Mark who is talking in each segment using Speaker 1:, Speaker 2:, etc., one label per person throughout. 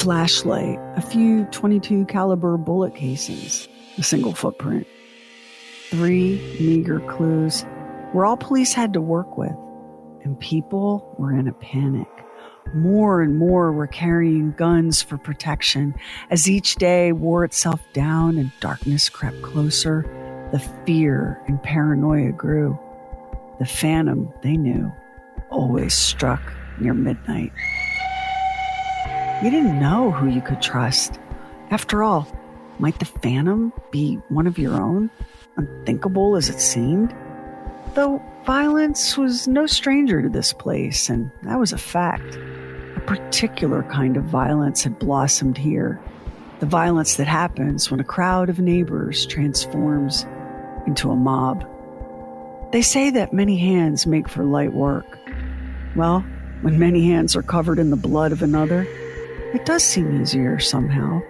Speaker 1: flashlight, a few .22 caliber bullet casings, a single footprint. 3 meager clues were all police had to work with, and people were in a panic. More and more were carrying guns for protection. As each day wore itself down and darkness crept closer, the fear and paranoia grew. The phantom, they knew, always struck near midnight. You didn't know who you could trust. After all, might the phantom be one of your own, unthinkable as it seemed? Though violence was no stranger to this place, and that was a fact. A particular kind of violence had blossomed here. The violence that happens when a crowd of neighbors transforms into a mob. They say that many hands make for light work. Well, when many hands are covered in the blood of another, it does seem easier somehow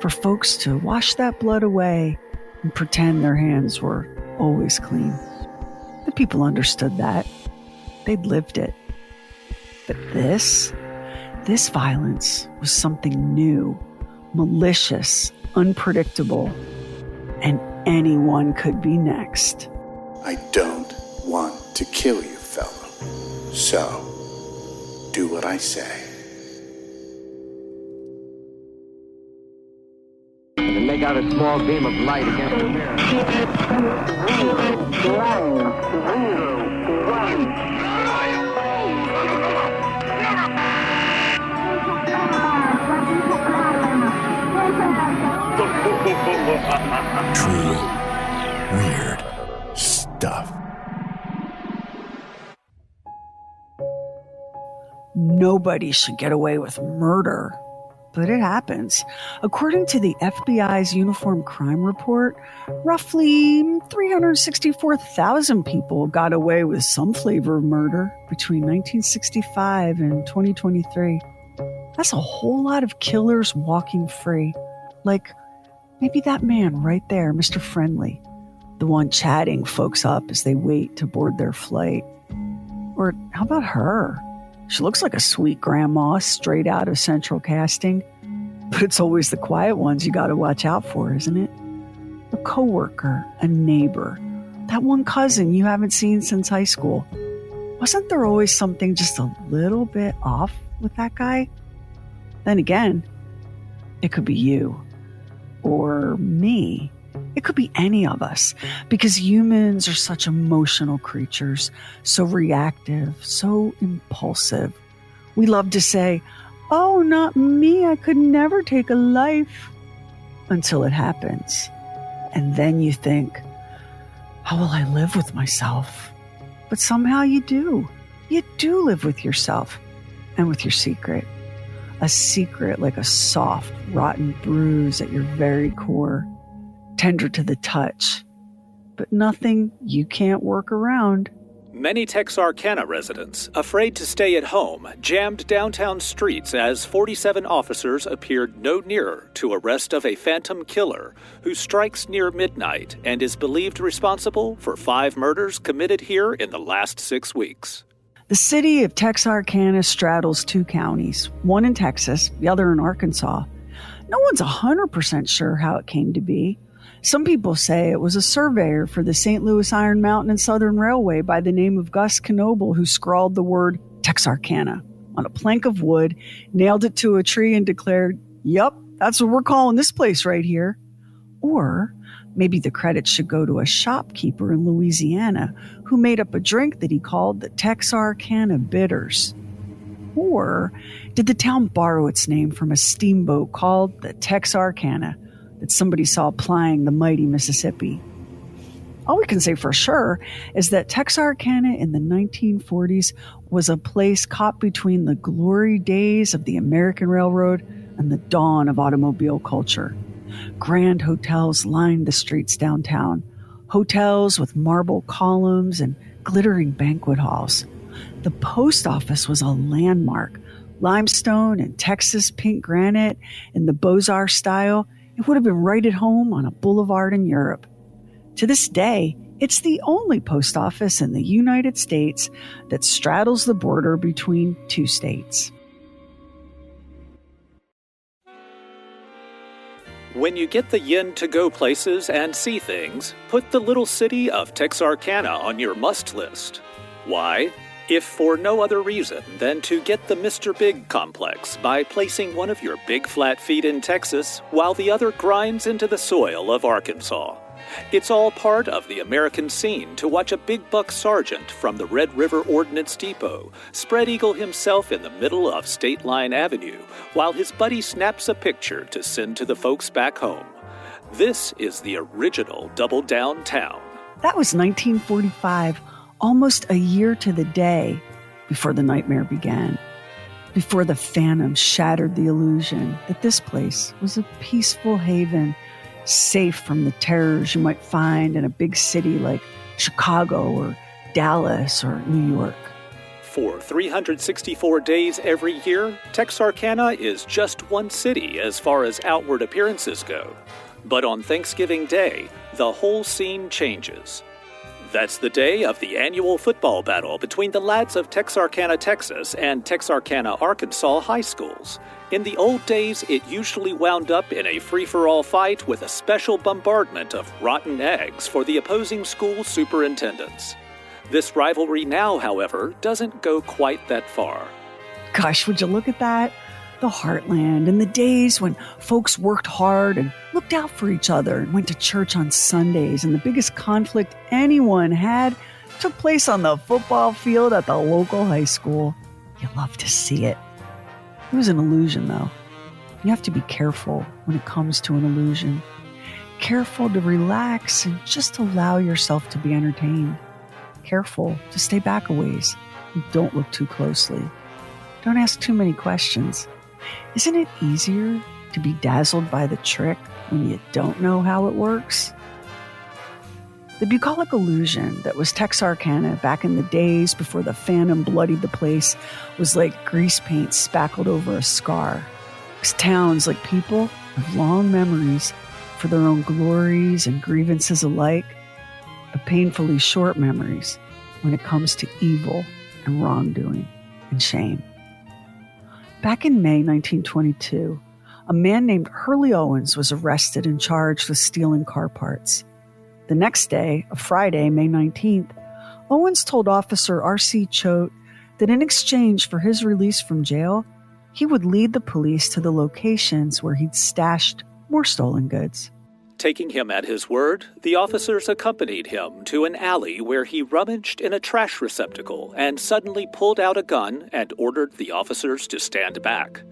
Speaker 1: for folks to wash that blood away and pretend their hands were always clean. The people understood that. They'd lived it. But this violence was something new, malicious, unpredictable, and anyone could be next.
Speaker 2: I don't want to kill you, fellow. So, do what I say.
Speaker 3: And make out a small beam of light against the mirror. 1.
Speaker 2: Truly weird stuff.
Speaker 1: Nobody should get away with murder, but it happens. According to the FBI's Uniform Crime Report, roughly 364,000 people got away with some flavor of murder between 1965 and 2023. That's a whole lot of killers walking free. Like maybe that man right there, Mr. Friendly, the one chatting folks up as they wait to board their flight. Or how about her? She looks like a sweet grandma straight out of Central Casting. But it's always the quiet ones you got to watch out for, isn't it? A coworker, a neighbor, that one cousin you haven't seen since high school. Wasn't there always something just a little bit off with that guy? Then again, it could be you or me. It could be any of us, because humans are such emotional creatures, so reactive, so impulsive. We love to say, "Oh, not me, I could never take a life," until it happens. And then you think, how will I live with myself? But somehow you do. You do live with yourself and with your secret. A secret like a soft, rotten bruise at your very core. Tender to the touch, but nothing you can't work around.
Speaker 4: Many Texarkana residents, afraid to stay at home, jammed downtown streets as 47 officers appeared no nearer to arrest of a phantom killer who strikes near midnight and is believed responsible for 5 murders committed here in the last 6 weeks.
Speaker 1: The city of Texarkana straddles 2 counties, one in Texas, the other in Arkansas. No one's 100% sure how it came to be. Some people say it was a surveyor for the St. Louis Iron Mountain and Southern Railway by the name of Gus Knoebel who scrawled the word Texarkana on a plank of wood, nailed it to a tree, and declared, "Yup, that's what we're calling this place right here." Or maybe the credit should go to a shopkeeper in Louisiana who made up a drink that he called the Texarkana Bitters. Or did the town borrow its name from a steamboat called the Texarkana that somebody saw plying the mighty Mississippi? All we can say for sure is that Texarkana in the 1940s was a place caught between the glory days of the American Railroad and the dawn of automobile culture. Grand hotels lined the streets downtown, hotels with marble columns and glittering banquet halls. The post office was a landmark, limestone and Texas pink granite in the Beaux-Arts style. It would have been right at home on a boulevard in Europe. To this day, it's the only post office in the United States that straddles the border between 2 states.
Speaker 4: When you get the yin to go places and see things, put the little city of Texarkana on your must list. Why? If for no other reason than to get the Mr. Big complex by placing one of your big flat feet in Texas while the other grinds into the soil of Arkansas. It's all part of the American scene to watch a big buck sergeant from the Red River Ordnance Depot spread eagle himself in the middle of State Line Avenue while his buddy snaps a picture to send to the folks back home. This is the original Double Down Town.
Speaker 1: That was 1945, almost a year to the day before the nightmare began, before the phantom shattered the illusion that this place was a peaceful haven, safe from the terrors you might find in a big city like Chicago or Dallas or New York.
Speaker 4: For 364 days every year, Texarkana is just one city as far as outward appearances go. But on Thanksgiving Day, the whole scene changes. That's the day of the annual football battle between the lads of Texarkana, Texas and Texarkana, Arkansas high schools. In the old days, it usually wound up in a free-for-all fight with a special bombardment of rotten eggs for the opposing school superintendents. This rivalry now, however, doesn't go quite that far.
Speaker 1: Gosh, would you look at that? The heartland and the days when folks worked hard and looked out for each other and went to church on Sundays, and the biggest conflict anyone had took place on the football field at the local high school. You love to see it. It was an illusion, though. You have to be careful when it comes to an illusion. Careful to relax and just allow yourself to be entertained. Careful to stay back a ways and don't look too closely. Don't ask too many questions. Isn't it easier to be dazzled by the trick when you don't know how it works? The bucolic illusion that was Texarkana back in the days before the phantom bloodied the place was like grease paint spackled over a scar. Because towns, like people, have long memories for their own glories and grievances alike, but painfully short memories when it comes to evil and wrongdoing and shame. Back in May 1922, a man named Hurley Owens was arrested and charged with stealing car parts. The next day, a Friday, May 19th, Owens told Officer R.C. Choate that in exchange for his release from jail, he would lead the police to the locations where he'd stashed more stolen goods.
Speaker 4: Taking him at his word, the officers accompanied him to an alley where he rummaged in a trash receptacle and suddenly pulled out a gun and ordered the officers to stand back.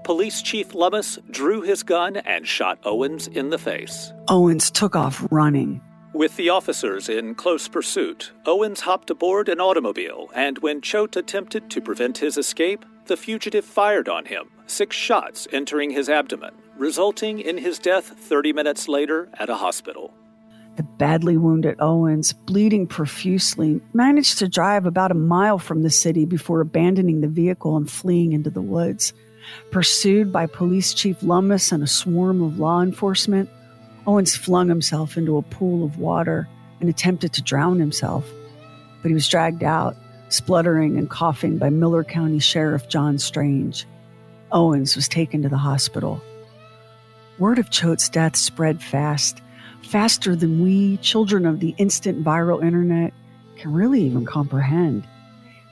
Speaker 4: Police Chief Lummis drew his gun and shot Owens in the face.
Speaker 1: Owens took off running.
Speaker 4: With the officers in close pursuit, Owens hopped aboard an automobile, and when Choate attempted to prevent his escape, the fugitive fired on him, 6 shots entering his abdomen, resulting in his death 30 minutes later at a hospital.
Speaker 1: The badly wounded Owens, bleeding profusely, managed to drive about a mile from the city before abandoning the vehicle and fleeing into the woods. Pursued by Police Chief Lummis and a swarm of law enforcement, Owens flung himself into a pool of water and attempted to drown himself, but he was dragged out, spluttering and coughing, by Miller County Sheriff John Strange. Owens was taken to the hospital. Word of Choate's death spread fast, faster than we, children of the instant viral internet, can really even comprehend.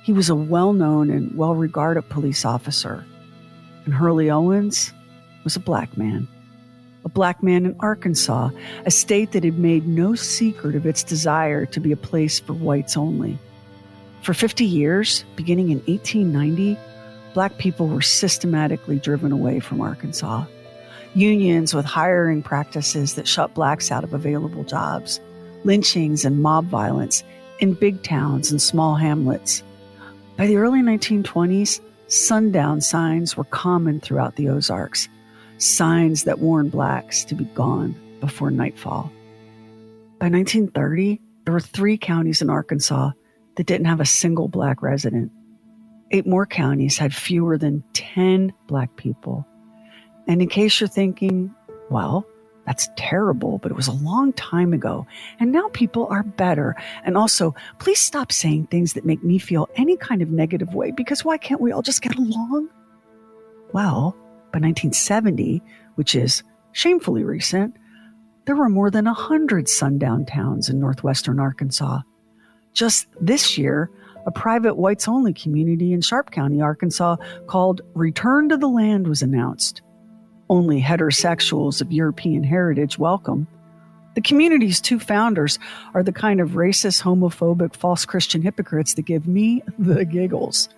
Speaker 1: He was a well-known and well-regarded police officer, and Hurley Owens was a black man. A black man in Arkansas, a state that had made no secret of its desire to be a place for whites only. For 50 years, beginning in 1890, black people were systematically driven away from Arkansas. Unions with hiring practices that shut blacks out of available jobs, lynchings and mob violence in big towns and small hamlets. By the early 1920s, sundown signs were common throughout the Ozarks, signs that warned blacks to be gone before nightfall. By 1930, there were 3 counties in Arkansas that didn't have a single black resident. 8 more counties had fewer than 10 black people. And in case you're thinking, well, that's terrible, but it was a long time ago, and now people are better. And also, please stop saying things that make me feel any kind of negative way, because why can't we all just get along? Well, by 1970, which is Shamefully recent, there were more than 100 sundown towns in northwestern Arkansas. Just this year, a private whites-only community in Sharp County, Arkansas, called Return to the Land was announced. Only heterosexuals of European heritage welcome. The community's two founders are the kind of racist, homophobic, false Christian hypocrites that give me the giggles.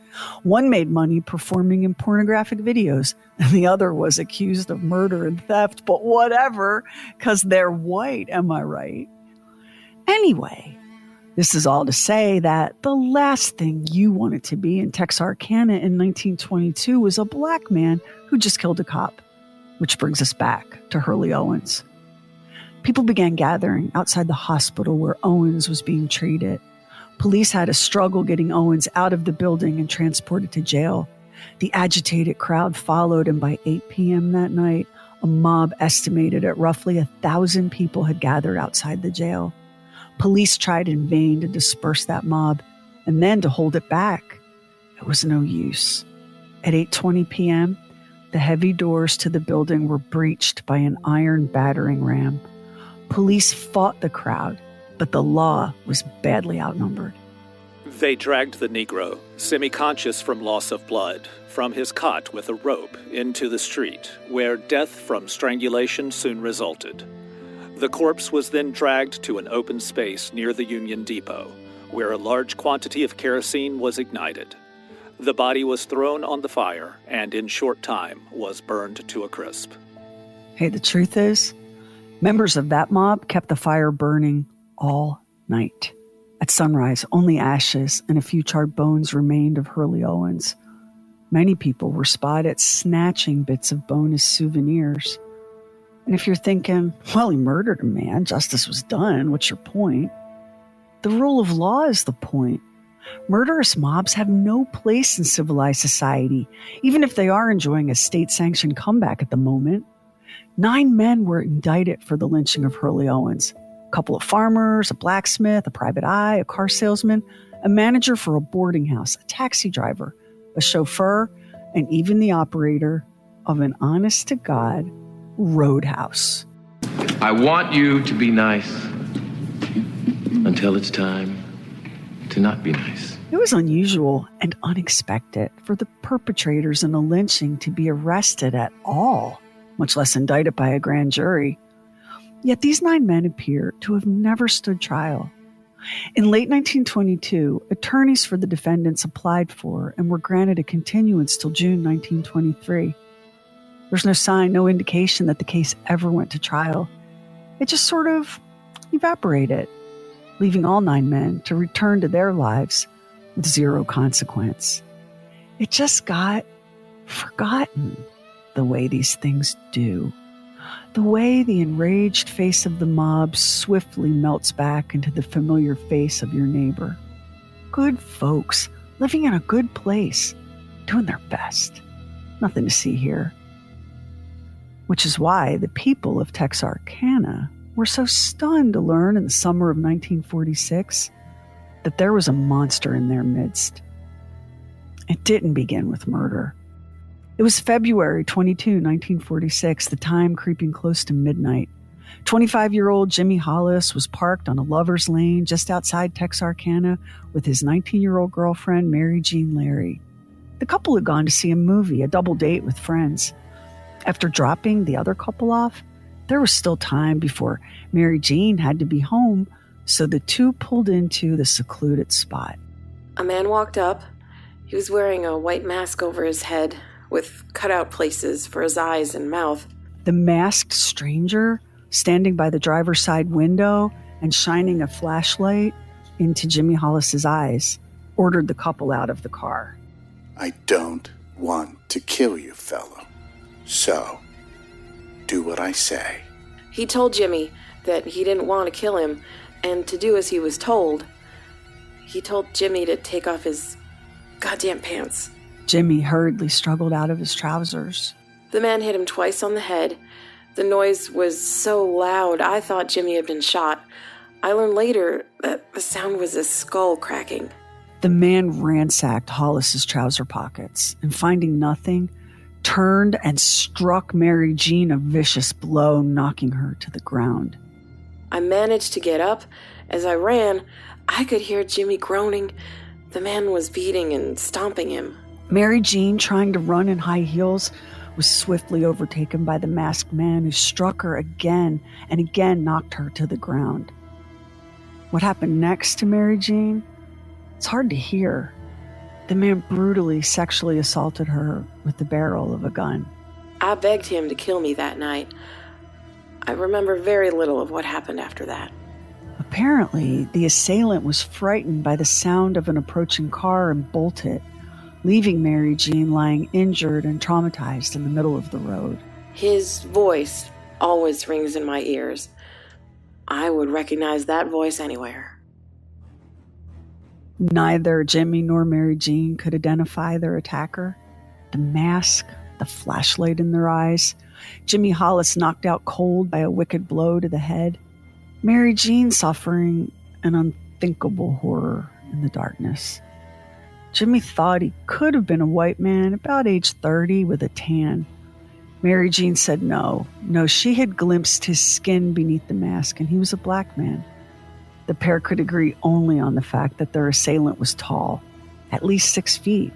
Speaker 1: One made money performing in pornographic videos, and the other was accused of murder and theft, but whatever, because they're white, am I right? Anyway, this is all to say that the last thing you wanted to be in Texarkana in 1922 was a black man who just killed a cop, which brings us back to Hurley Owens. People began gathering outside the hospital where Owens was being treated. Police had a struggle getting Owens out of the building and transported to jail. The agitated crowd followed, and by 8 p.m. that night, a mob estimated at roughly 1,000 people had gathered outside the jail. Police tried in vain to disperse that mob, and then to hold it back. It was no use. At 8:20 p.m., the heavy doors to the building were breached by an iron battering ram. Police fought the crowd, but the law was badly outnumbered.
Speaker 4: They dragged the Negro, semi-conscious from loss of blood, from his cot with a rope into the street, where death from strangulation soon resulted. The corpse was then dragged to an open space near the Union Depot, where a large quantity of kerosene was ignited. The body was thrown on the fire and in short time was burned to a crisp.
Speaker 1: Hey, the truth is, members of that mob kept the fire burning all night. At sunrise, only ashes and a few charred bones remained of Hurley Owens. Many people were spotted snatching bits of bone as souvenirs. And if you're thinking, well, he murdered a man, justice was done, what's your point? The rule of law is the point. Murderous mobs have no place in civilized society, even if they are enjoying a state-sanctioned comeback at the moment. 9 men were indicted for the lynching of Hurley Owens. A couple of farmers, a blacksmith, a private eye, a car salesman, a manager for a boarding house, a taxi driver, a chauffeur, and even the operator of an honest-to-God roadhouse.
Speaker 5: I want you to be nice until it's time to not be nice.
Speaker 1: It was unusual and unexpected for the perpetrators in a lynching to be arrested at all, much less indicted by a grand jury. Yet these 9 men appear to have never stood trial. In late 1922, attorneys for the defendants applied for and were granted a continuance till June 1923. There's no sign, no indication that the case ever went to trial. It just sort of evaporated, leaving all 9 men to return to their lives with zero consequence. It just got forgotten, the way these things do. The way the enraged face of the mob swiftly melts back into the familiar face of your neighbor. Good folks, living in a good place, doing their best. Nothing to see here. Which is why the people of Texarkana were so stunned to learn in the summer of 1946 that there was a monster in their midst. It didn't begin with murder. It was February 22, 1946, the time creeping close to midnight. 25-year-old Jimmy Hollis was parked on a lover's lane just outside Texarkana with his 19-year-old girlfriend, Mary Jean Larry. The couple had gone to see a movie, a double date with friends. After dropping the other couple off, there was still time before Mary Jean had to be home, so the two pulled into the secluded spot.
Speaker 6: A man walked up. He was wearing a white mask over his head with cutout places for his eyes and mouth.
Speaker 1: The masked stranger, standing by the driver's side window and shining a flashlight into Jimmy Hollis's eyes, ordered the couple out of the car.
Speaker 2: I don't want to kill you, fellow. So, do what I say.
Speaker 6: He told Jimmy that he didn't want to kill him and to do as he was told. He told Jimmy to take off his goddamn pants.
Speaker 1: Jimmy hurriedly struggled out of his trousers.
Speaker 6: The man hit him twice on the head. The noise was so loud, I thought Jimmy had been shot. I learned later that the sound was a skull cracking.
Speaker 1: The man ransacked Hollis's trouser pockets and, finding nothing, turned and struck Mary Jean a vicious blow, knocking her to the ground.
Speaker 6: I managed to get up. As I ran, I could hear Jimmy groaning. The man was beating and stomping him.
Speaker 1: Mary Jean, trying to run in high heels, was swiftly overtaken by the masked man, who struck her again and again, knocked her to the ground. What happened next to Mary Jean? It's hard to hear. The man brutally sexually assaulted her with the barrel of a gun.
Speaker 6: I begged him to kill me that night. I remember very little of what happened after that.
Speaker 1: Apparently, the assailant was frightened by the sound of an approaching car and bolted, leaving Mary Jean lying injured and traumatized in the middle of the road.
Speaker 6: His voice always rings in my ears. I would recognize that voice anywhere.
Speaker 1: Neither Jimmy nor Mary Jean could identify their attacker. The mask, the flashlight in their eyes, Jimmy Hollis knocked out cold by a wicked blow to the head, Mary Jean suffering an unthinkable horror in the darkness. Jimmy thought he could have been a white man about age 30 with a tan. Mary Jean said no, she had glimpsed his skin beneath the mask and he was a black man. The pair could agree only on the fact that their assailant was tall, at least 6 feet.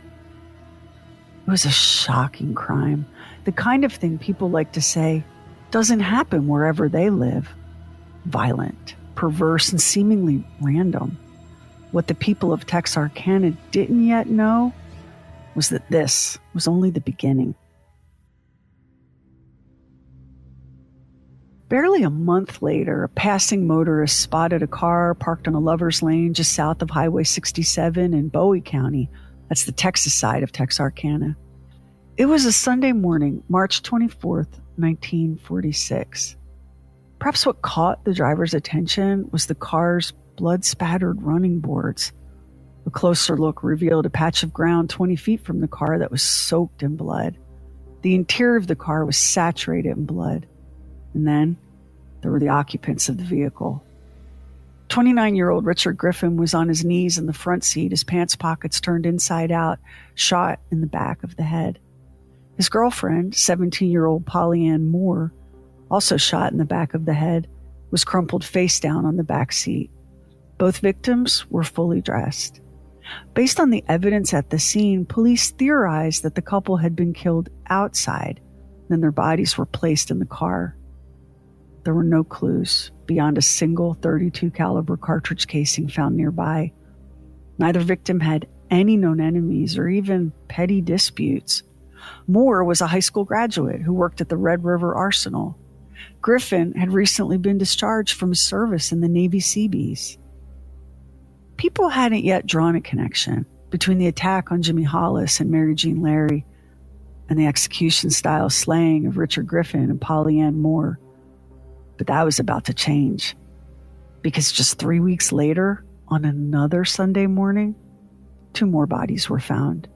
Speaker 1: It was a shocking crime, the kind of thing people like to say doesn't happen wherever they live. Violent, perverse, and seemingly random. What the people of Texarkana didn't yet know was that this was only the beginning. Barely a month later, a passing motorist spotted a car parked on a lover's lane just south of Highway 67 in Bowie County. That's the Texas side of Texarkana. It was a Sunday morning, March 24th, 1946. Perhaps what caught the driver's attention was the car's blood-spattered running boards. A closer look revealed a patch of ground 20 feet from the car that was soaked in blood. The interior of the car was saturated in blood. And then there were the occupants of the vehicle. 29-year-old Richard Griffin was on his knees in the front seat, his pants pockets turned inside out, shot in the back of the head. His girlfriend, 17-year-old Polly Ann Moore, also shot in the back of the head, was crumpled face down on the back seat. Both victims were fully dressed. Based on the evidence at the scene, police theorized that the couple had been killed outside, then their bodies were placed in the car. There were no clues beyond a single .32 caliber cartridge casing found nearby. Neither victim had any known enemies or even petty disputes. Moore was a high school graduate who worked at the Red River Arsenal. Griffin had recently been discharged from his service in the Navy Seabees. People hadn't yet drawn a connection between the attack on Jimmy Hollis and Mary Jean Larry and the execution-style slaying of Richard Griffin and Polly Ann Moore. But that was about to change, because just 3 weeks later, on another Sunday morning, 2 more bodies were found.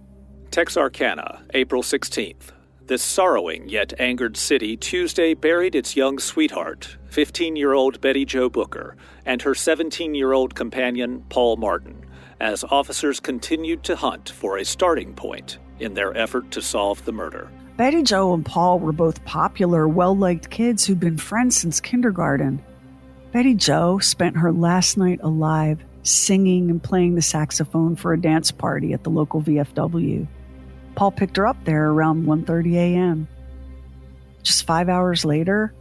Speaker 4: Texarkana, April 16th. This sorrowing yet angered city Tuesday buried its young sweetheart, 15-year-old Betty Jo Booker, and her 17-year-old companion, Paul Martin, as officers continued to hunt for a starting point in their effort to solve the murder.
Speaker 1: Betty Jo and Paul were both popular, well-liked kids who'd been friends since kindergarten. Betty Jo spent her last night alive singing and playing the saxophone for a dance party at the local VFW. Paul picked her up there around 1:30 a.m. Just 5 hours later,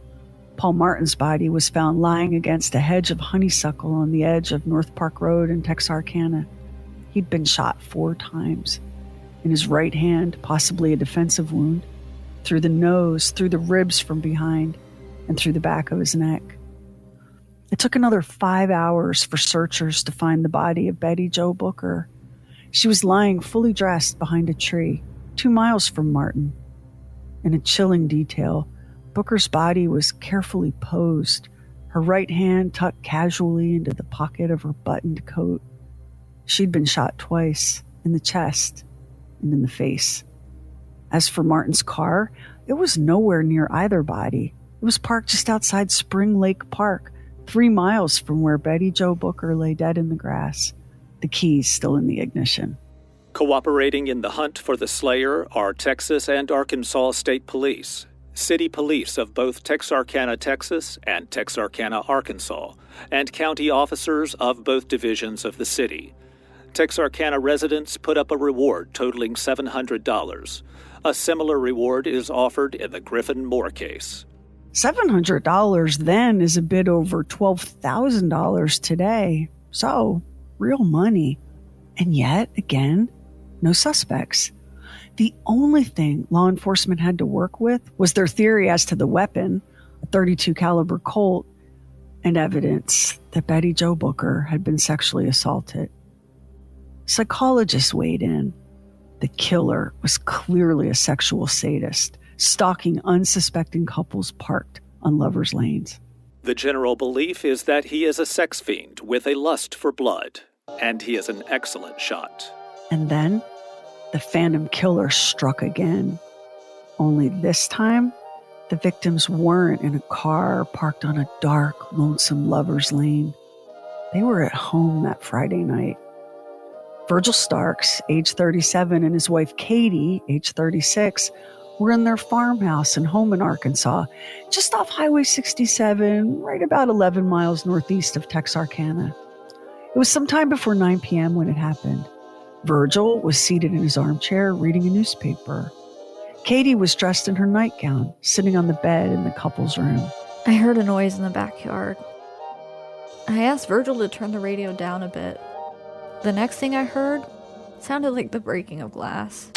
Speaker 1: Paul Martin's body was found lying against a hedge of honeysuckle on the edge of North Park Road in Texarkana. He'd been shot 4 times. In his right hand, possibly a defensive wound, through the nose, through the ribs from behind, and through the back of his neck. It took another 5 hours for searchers to find the body of Betty Jo Booker. She was lying fully dressed behind a tree, 2 miles from Martin. In a chilling detail, Booker's body was carefully posed, her right hand tucked casually into the pocket of her buttoned coat. She'd been shot twice, in the chest and in the face. As for Martin's car, it was nowhere near either body. It was parked just outside Spring Lake Park, 3 miles from where Betty Jo Booker lay dead in the grass, the keys still in the ignition.
Speaker 4: Cooperating in the hunt for the slayer are Texas and Arkansas State Police, City Police of both Texarkana, Texas and Texarkana, Arkansas, and county officers of both divisions of the city. Texarkana residents put up a reward totaling $700. A similar reward is offered in the Griffin Moore case.
Speaker 1: $700 then is a bit over $12,000 today. So, real money. And yet, again, no suspects. The only thing law enforcement had to work with was their theory as to the weapon, a .32 caliber Colt, and evidence that Betty Jo Booker had been sexually assaulted. Psychologists weighed in. The killer was clearly a sexual sadist, stalking unsuspecting couples parked on lovers' lanes.
Speaker 4: The general belief is that he is a sex fiend with a lust for blood, and he is an excellent shot.
Speaker 1: And then, the phantom killer struck again. Only this time, the victims weren't in a car parked on a dark, lonesome lover's lane. They were at home that Friday night. Virgil Starks, age 37, and his wife Katie, age 36, were in their farmhouse and home in Arkansas, just off Highway 67, right about 11 miles northeast of Texarkana. It was sometime before 9 p.m. when it happened. Virgil was seated in his armchair reading a newspaper. Katie was dressed in her nightgown, sitting on the bed in the couple's room.
Speaker 7: I heard a noise in the backyard. I asked Virgil to turn the radio down a bit. The next thing I heard sounded like the breaking of glass.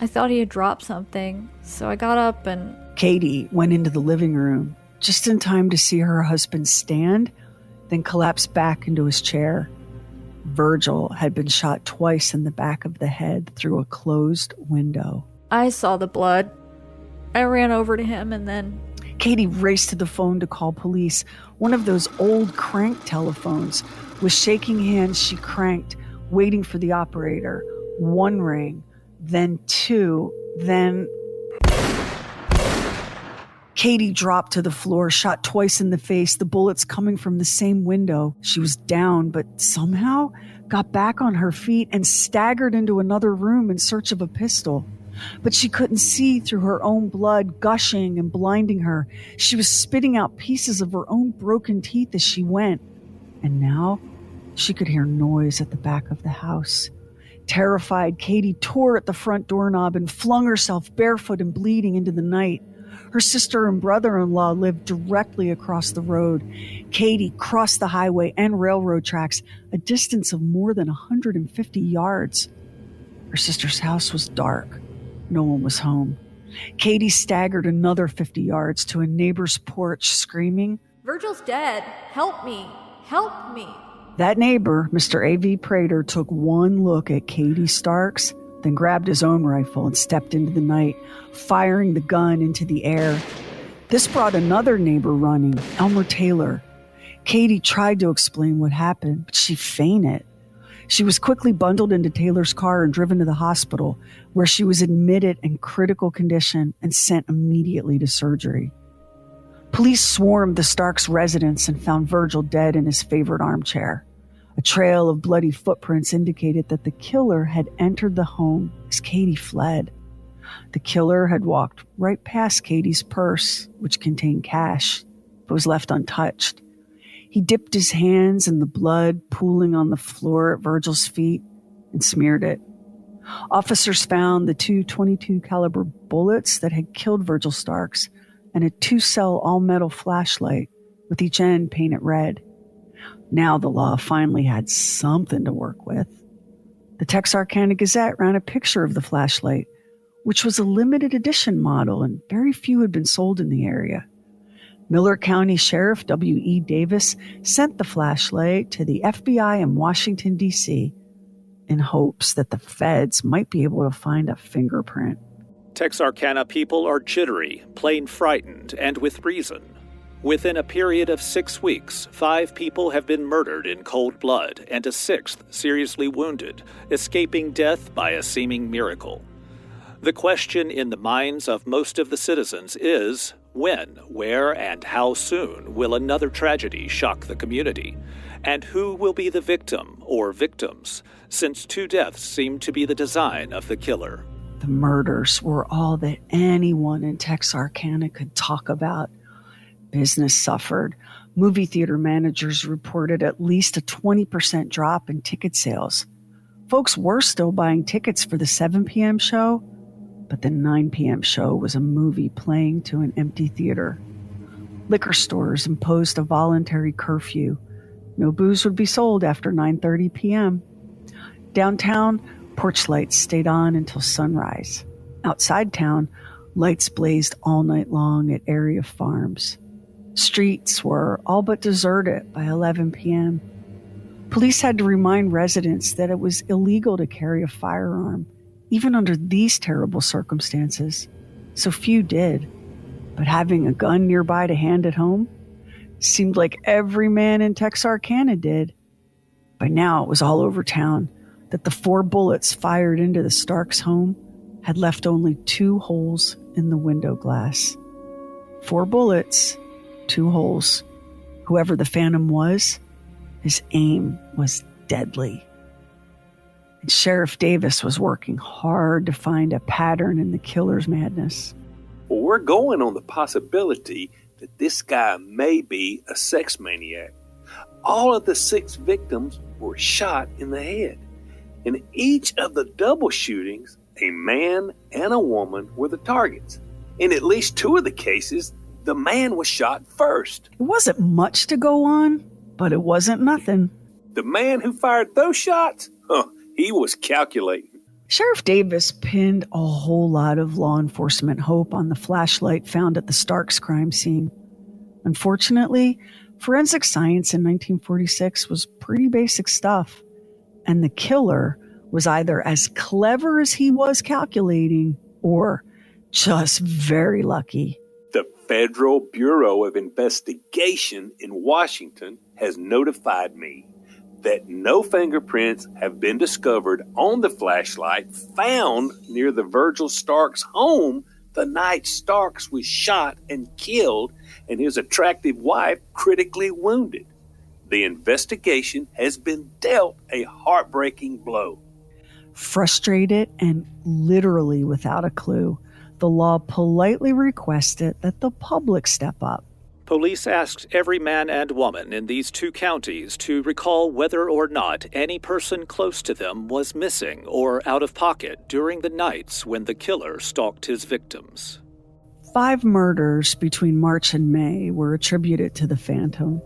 Speaker 7: I thought he had dropped something, so I got up and...
Speaker 1: Katie went into the living room, just in time to see her husband stand, then collapse back into his chair. Virgil had been shot twice in the back of the head through a closed window.
Speaker 7: I saw the blood. I ran over to him and then...
Speaker 1: Katie raced to the phone to call police. One of those old crank telephones. With shaking hands, she cranked, waiting for the operator. One rang, then two, then... Katie dropped to the floor, shot twice in the face, the bullets coming from the same window. She was down, but somehow got back on her feet and staggered into another room in search of a pistol. But she couldn't see through her own blood gushing and blinding her. She was spitting out pieces of her own broken teeth as she went. And now she could hear noise at the back of the house. Terrified, Katie tore at the front doorknob and flung herself barefoot and bleeding into the night. Her sister and brother-in-law lived directly across the road. Katie crossed the highway and railroad tracks, a distance of more than 150 yards. Her sister's house was dark. No one was home. Katie staggered another 50 yards to a neighbor's porch, screaming,
Speaker 7: "Virgil's dead! Help me! Help me!"
Speaker 1: That neighbor, Mr. A.V. Prater, took one look at Katie Starks, then grabbed his own rifle and stepped into the night, firing the gun into the air. This brought another neighbor running, Elmer Taylor. Katie tried to explain what happened, but she fainted. She was quickly bundled into Taylor's car and driven to the hospital, where she was admitted in critical condition and sent immediately to surgery. Police swarmed the Starks' residence and found Virgil dead in his favorite armchair. A trail of bloody footprints indicated that the killer had entered the home as Katie fled. The killer had walked right past Katie's purse, which contained cash, but was left untouched. He dipped his hands in the blood pooling on the floor at Virgil's feet and smeared it. Officers found the two .22 caliber bullets that had killed Virgil Starks and a 2-cell all-metal flashlight with each end painted red. Now the law finally had something to work with. The Texarkana Gazette ran a picture of the flashlight, which was a limited edition model, and very few had been sold in the area. Miller County Sheriff W.E. Davis sent the flashlight to the FBI in Washington, D.C., in hopes that the feds might be able to find a fingerprint.
Speaker 4: Texarkana people are jittery, plain frightened, and with reason. Within a period of 6 weeks, 5 people have been murdered in cold blood and a 6th seriously wounded, escaping death by a seeming miracle. The question in the minds of most of the citizens is, when, where, and how soon will another tragedy shock the community? And who will be the victim or victims, since 2 deaths seem to be the design of the killer?
Speaker 1: The murders were all that anyone in Texarkana could talk about. Business suffered. Movie theater managers reported at least a 20% drop in ticket sales. Folks were still buying tickets for the 7 p.m. show, but the 9 p.m. show was a movie playing to an empty theater. Liquor stores imposed a voluntary curfew. No booze would be sold after 9:30 p.m. Downtown, porch lights stayed on until sunrise. Outside town, lights blazed all night long at area farms. Streets were all but deserted by 11 p.m. Police had to remind residents that it was illegal to carry a firearm, even under these terrible circumstances. So few did. But having a gun nearby to hand at home seemed like every man in Texarkana did. By now it was all over town that the 4 bullets fired into the Starks' home had left only 2 holes in the window glass. 4 bullets, 2 holes. Whoever the Phantom was, his aim was deadly. And Sheriff Davis was working hard to find a pattern in the killer's madness.
Speaker 8: Well, we're going on the possibility that this guy may be a sex maniac. All of the 6 victims were shot in the head. In each of the double shootings, a man and a woman were the targets. In at least 2 of the cases, the man was shot first.
Speaker 1: It wasn't much to go on, but it wasn't nothing.
Speaker 8: The man who fired those shots, he was calculating.
Speaker 1: Sheriff Davis pinned a whole lot of law enforcement hope on the flashlight found at the Starks crime scene. Unfortunately, forensic science in 1946 was pretty basic stuff, and the killer was either as clever as he was calculating or just very lucky.
Speaker 8: The Federal Bureau of Investigation in Washington has notified me that no fingerprints have been discovered on the flashlight found near the Virgil Starks' home the night Starks was shot and killed and his attractive wife critically wounded. The investigation has been dealt a heartbreaking blow.
Speaker 1: Frustrated and literally without a clue, the law politely requested that the public step up.
Speaker 4: Police asked every man and woman in these 2 counties to recall whether or not any person close to them was missing or out of pocket during the nights when the killer stalked his victims.
Speaker 1: 5 murders between March and May were attributed to the Phantom,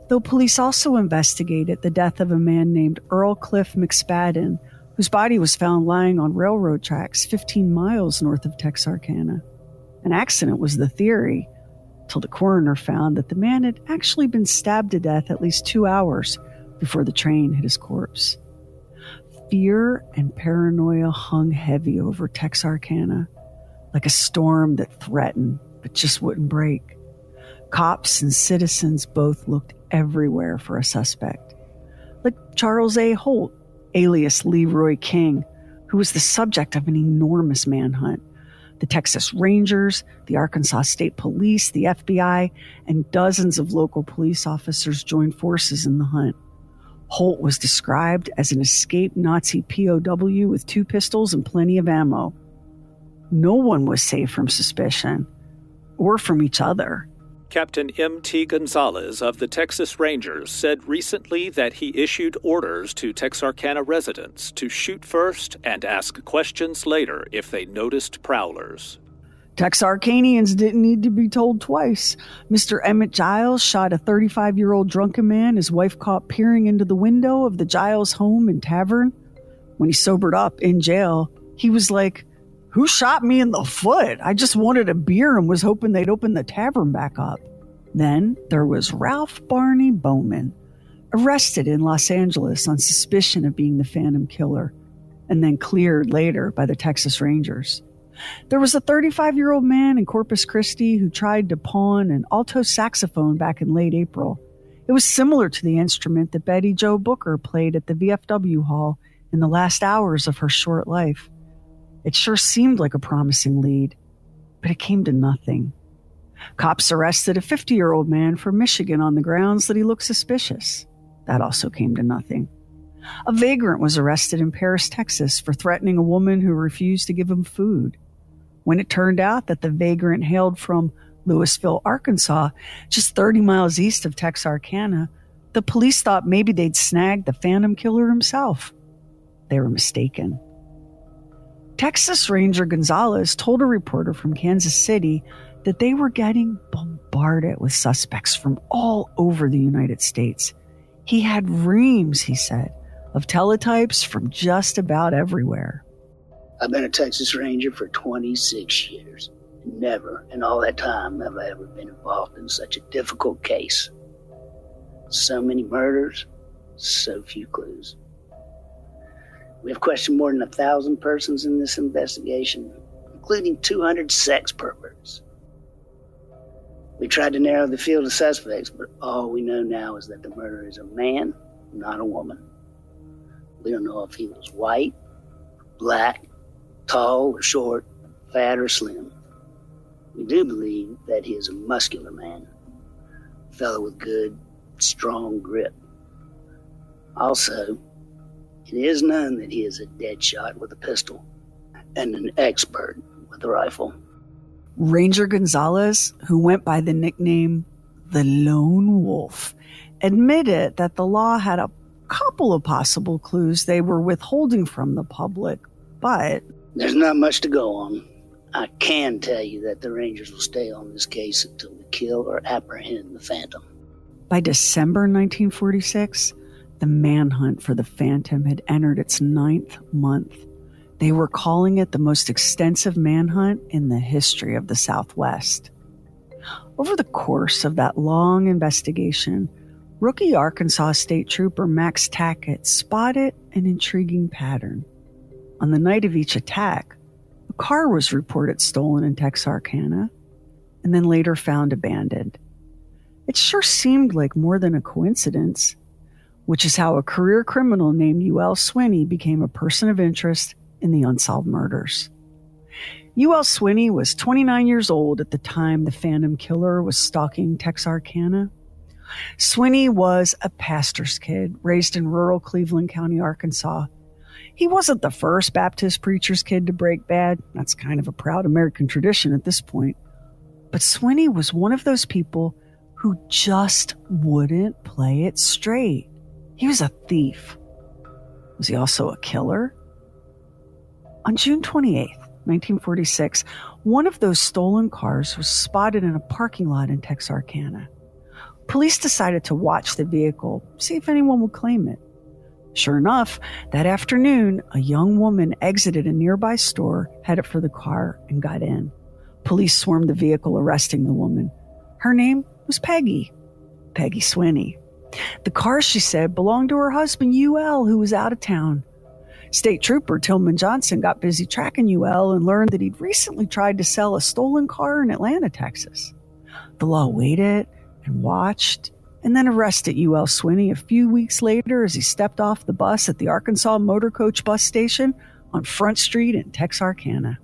Speaker 1: though police also investigated the death of a man named Earl Cliff McSpadden, whose body was found lying on railroad tracks 15 miles north of Texarkana. An accident was the theory, till the coroner found that the man had actually been stabbed to death at least 2 hours before the train hit his corpse. Fear and paranoia hung heavy over Texarkana, like a storm that threatened but just wouldn't break. Cops and citizens both looked everywhere for a suspect, like Charles A. Holt, alias Leroy King, who was the subject of an enormous manhunt. The Texas Rangers, the Arkansas State Police, the FBI, and dozens of local police officers joined forces in the hunt. Holt was described as an escaped Nazi POW with 2 pistols and plenty of ammo. No one was safe from suspicion, or from each other.
Speaker 4: Captain M.T. Gonzalez of the Texas Rangers said recently that he issued orders to Texarkana residents to shoot first and ask questions later if they noticed prowlers.
Speaker 1: Texarkanians didn't need to be told twice. Mr. Emmett Giles shot a 35-year-old drunken man his wife caught peering into the window of the Giles home and tavern. When he sobered up in jail, he was like, "Who shot me in the foot? I just wanted a beer and was hoping they'd open the tavern back up." Then there was Ralph Barney Bowman, arrested in Los Angeles on suspicion of being the Phantom Killer, and then cleared later by the Texas Rangers. There was a 35-year-old man in Corpus Christi who tried to pawn an alto saxophone back in late April. It was similar to the instrument that Betty Jo Booker played at the VFW Hall in the last hours of her short life. It sure seemed like a promising lead, but it came to nothing. Cops arrested a 50-year-old man from Michigan on the grounds that he looked suspicious. That also came to nothing. A vagrant was arrested in Paris, Texas, for threatening a woman who refused to give him food. When it turned out that the vagrant hailed from Louisville, Arkansas, just 30 miles east of Texarkana, the police thought maybe they'd snagged the phantom killer himself. They were mistaken. Texas Ranger Gonzalez told a reporter from Kansas City that they were getting bombarded with suspects from all over the United States. He had reams, he said, of teletypes from just about everywhere.
Speaker 9: I've been a Texas Ranger for 26 years. Never in all that time have I ever been involved in such a difficult case. So many murders, so few clues. We have questioned more than 1,000 persons in this investigation, including 200 sex perverts. We tried to narrow the field of suspects, but all we know now is that the murderer is a man, not a woman. We don't know if he was white, black, tall or short, fat or slim. We do believe that he is a muscular man, a fellow with good, strong grip. Also, it is known that he is a dead shot with a pistol and an expert with a rifle.
Speaker 1: Ranger Gonzalez, who went by the nickname the Lone Wolf, admitted that the law had a couple of possible clues they were withholding from the public, but
Speaker 9: there's not much to go on. I can tell you that the Rangers will stay on this case until we kill or apprehend the Phantom.
Speaker 1: By December 1946, the manhunt for the Phantom had entered its 9th month. They were calling it the most extensive manhunt in the history of the Southwest. Over the course of that long investigation, rookie Arkansas State Trooper Max Tackett spotted an intriguing pattern. On the night of each attack, a car was reported stolen in Texarkana and then later found abandoned. It sure seemed like more than a coincidence, which is how a career criminal named U.L. Swinney became a person of interest in the unsolved murders. U.L. Swinney was 29 years old at the time the Phantom Killer was stalking Texarkana. Swinney was a pastor's kid raised in rural Cleveland County, Arkansas. He wasn't the first Baptist preacher's kid to break bad. That's kind of a proud American tradition at this point. But Swinney was one of those people who just wouldn't play it straight. He was a thief. Was he also a killer? On June 28th, 1946, one of those stolen cars was spotted in a parking lot in Texarkana. Police decided to watch the vehicle, see if anyone would claim it. Sure enough, that afternoon, a young woman exited a nearby store, headed for the car, and got in. Police swarmed the vehicle, arresting the woman. Her name was Peggy Swinney. The car, she said, belonged to her husband, UL, who was out of town. State Trooper Tillman Johnson got busy tracking UL and learned that he'd recently tried to sell a stolen car in Atlanta, Texas. The law waited and watched and then arrested UL Swinney a few weeks later as he stepped off the bus at the Arkansas Motor Coach bus station on Front Street in Texarkana.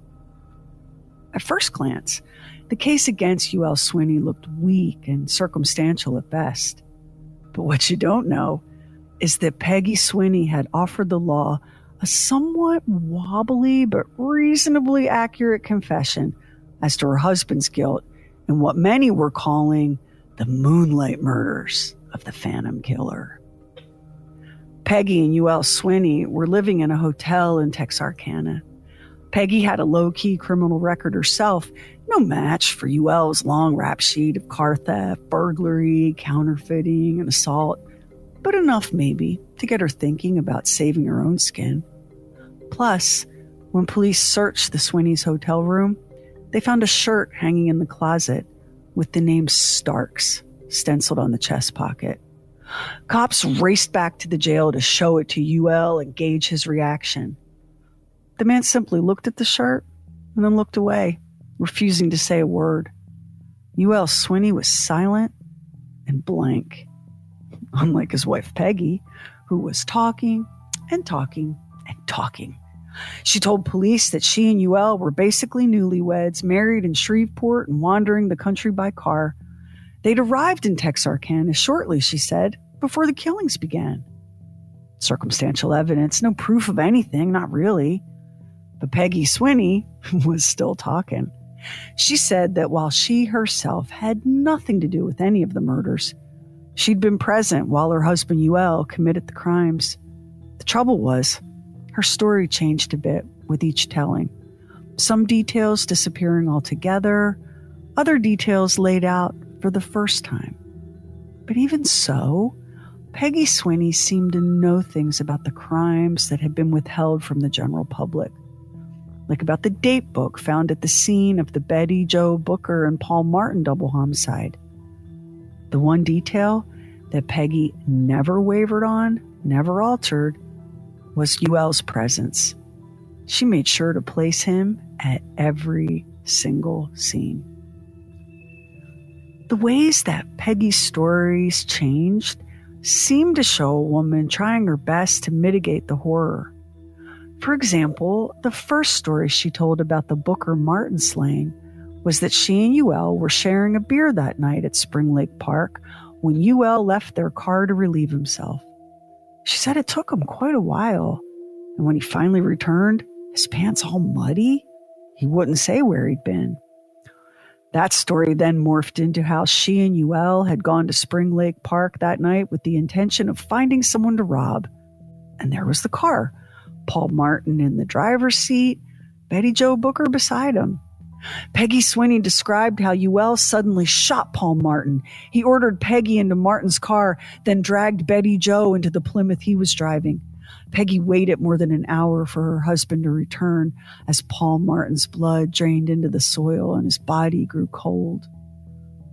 Speaker 1: At first glance, the case against UL Swinney looked weak and circumstantial at best. But what you don't know is that Peggy Swinney had offered the law a somewhat wobbly but reasonably accurate confession as to her husband's guilt in what many were calling the moonlight murders of the Phantom Killer. Peggy and UL Swinney were living in a hotel in Texarkana. Peggy had a low-key criminal record herself, no match for UL's long rap sheet of car theft, burglary, counterfeiting, and assault, but enough maybe to get her thinking about saving her own skin. Plus, when police searched the Swinneys' hotel room, they found a shirt hanging in the closet with the name Starks stenciled on the chest pocket. Cops raced back to the jail to show it to UL and gauge his reaction. The man simply looked at the shirt and then looked away, refusing to say a word. UL Swinney was silent and blank, unlike his wife Peggy, who was talking and talking and talking. She told police that she and UL were basically newlyweds, married in Shreveport and wandering the country by car. They'd arrived in Texarkana shortly, she said, before the killings began. Circumstantial evidence, no proof of anything, not really. But Peggy Swinney was still talking. She said that while she herself had nothing to do with any of the murders, she'd been present while her husband UL committed the crimes. The trouble was, her story changed a bit with each telling. Some details disappearing altogether, other details laid out for the first time. But even so, Peggy Swinney seemed to know things about the crimes that had been withheld from the general public. Like about the date book found at the scene of the Betty Jo Booker and Paul Martin double homicide. The one detail that Peggy never wavered on, never altered, was UL's presence. She made sure to place him at every single scene. The ways that Peggy's stories changed seemed to show a woman trying her best to mitigate the horror. For example, the first story she told about the Booker Martin slaying was that she and UL were sharing a beer that night at Spring Lake Park when UL left their car to relieve himself. She said it took him quite a while, and when he finally returned, his pants all muddy, he wouldn't say where he'd been. That story then morphed into how she and UL had gone to Spring Lake Park that night with the intention of finding someone to rob. And there was the car, Paul Martin in the driver's seat, Betty Jo Booker beside him. Peggy Swinney described how UL suddenly shot Paul Martin. He ordered Peggy into Martin's car, then dragged Betty Jo into the Plymouth he was driving. Peggy waited more than an hour for her husband to return as Paul Martin's blood drained into the soil and his body grew cold.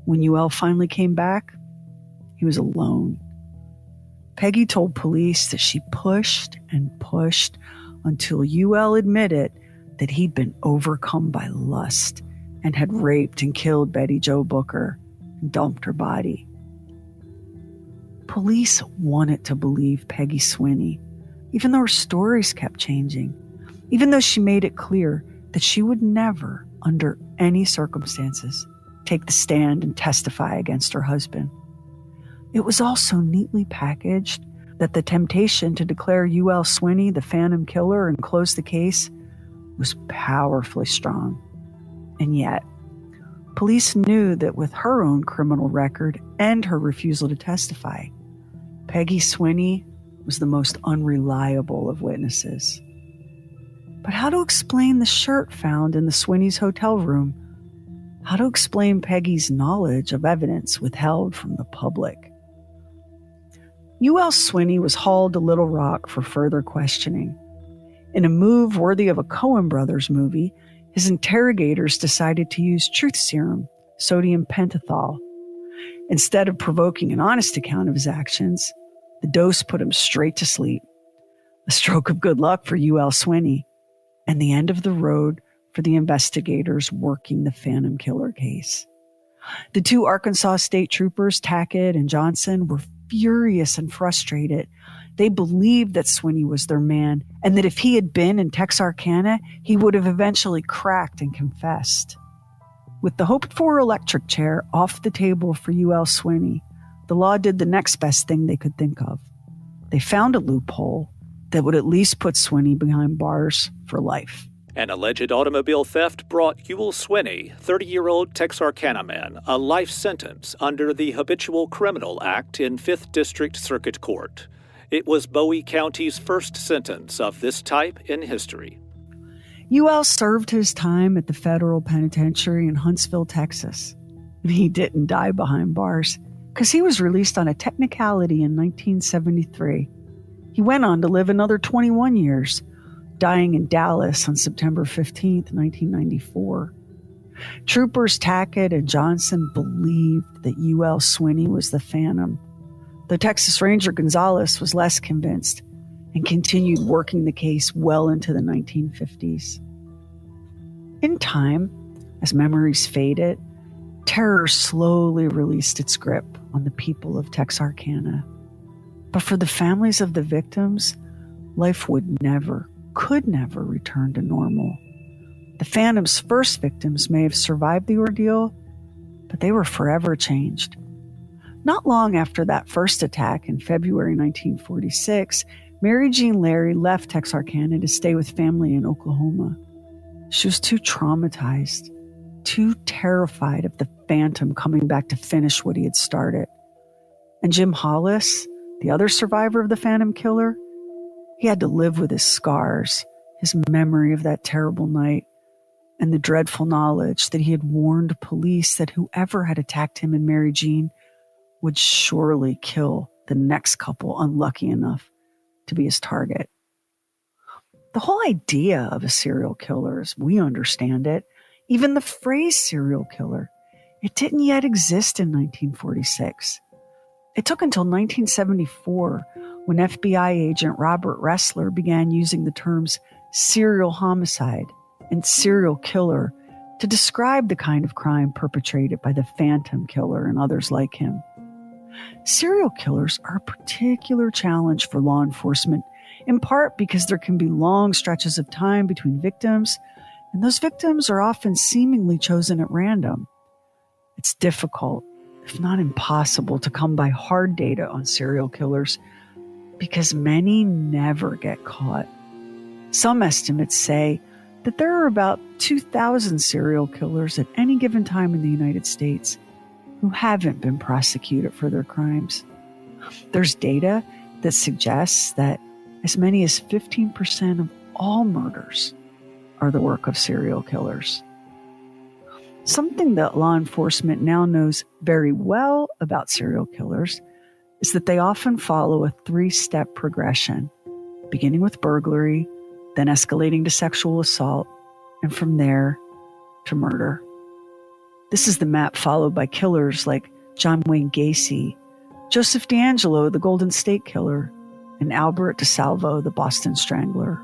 Speaker 1: When UL finally came back, he was alone. Peggy told police that she pushed and pushed until UL admitted that he'd been overcome by lust and had raped and killed Betty Jo Booker and dumped her body. Police wanted to believe Peggy Swinney, even though her stories kept changing, even though she made it clear that she would never, under any circumstances, take the stand and testify against her husband. It was all so neatly packaged that the temptation to declare UL Swinney the phantom killer and close the case was powerfully strong. And yet, police knew that with her own criminal record and her refusal to testify, Peggy Swinney was the most unreliable of witnesses. But how to explain the shirt found in the Swinney's hotel room? How to explain Peggy's knowledge of evidence withheld from the public? UL Swinney was hauled to Little Rock for further questioning. In a move worthy of a Coen Brothers movie, his interrogators decided to use truth serum, sodium pentothal. Instead of provoking an honest account of his actions, the dose put him straight to sleep. A stroke of good luck for UL Swinney, and the end of the road for the investigators working the Phantom Killer case. The two Arkansas State Troopers, Tackett and Johnson, were furious and frustrated. They believed that Swinney was their man, and that if he had been in Texarkana, he would have eventually cracked and confessed. With the hoped-for electric chair off the table for UL Swinney, the law did the next best thing they could think of. They found a loophole that would at least put Swinney behind bars for life.
Speaker 4: An alleged automobile theft brought Ewell Swinney, 30-year-old Texarkana man, a life sentence under the Habitual Criminal Act in 5th District Circuit Court. It was Bowie County's first sentence of this type in history.
Speaker 1: UL served his time at the federal penitentiary in Huntsville, Texas. He didn't die behind bars because he was released on a technicality in 1973. He went on to live another 21 years, dying in Dallas on September 15th, 1994. Troopers Tackett and Johnson believed that UL Swinney was the Phantom. The Texas Ranger Gonzalez was less convinced and continued working the case well into the 1950s. In time, as memories faded, terror slowly released its grip on the people of Texarkana. But for the families of the victims, life would never could never return to normal. The Phantom's first victims may have survived the ordeal, but they were forever changed. Not long after that first attack in February 1946, Mary Jean Larry left Texarkana to stay with family in Oklahoma. She was too traumatized, too terrified of the Phantom coming back to finish what he had started. And Jim Hollis, the other survivor of the Phantom killer, he had to live with his scars, his memory of that terrible night, and the dreadful knowledge that he had warned police that whoever had attacked him and Mary Jean would surely kill the next couple unlucky enough to be his target. The whole idea of a serial killer, as we understand it, even the phrase serial killer, it didn't yet exist in 1946. It took until 1974 when FBI agent Robert Ressler began using the terms serial homicide and serial killer to describe the kind of crime perpetrated by the Phantom killer and others like him. Serial killers are a particular challenge for law enforcement, in part because there can be long stretches of time between victims, and those victims are often seemingly chosen at random. It's difficult, if not impossible, to come by hard data on serial killers because many never get caught. Some estimates say that there are about 2,000 serial killers at any given time in the United States who haven't been prosecuted for their crimes. There's data that suggests that as many as 15% of all murders are the work of serial killers. Something that law enforcement now knows very well about serial killers is that they often follow a 3-step progression, beginning with burglary, then escalating to sexual assault, and from there to murder. This is the map followed by killers like John Wayne Gacy, Joseph D'Angelo, the Golden State Killer, and Albert DeSalvo, the Boston Strangler.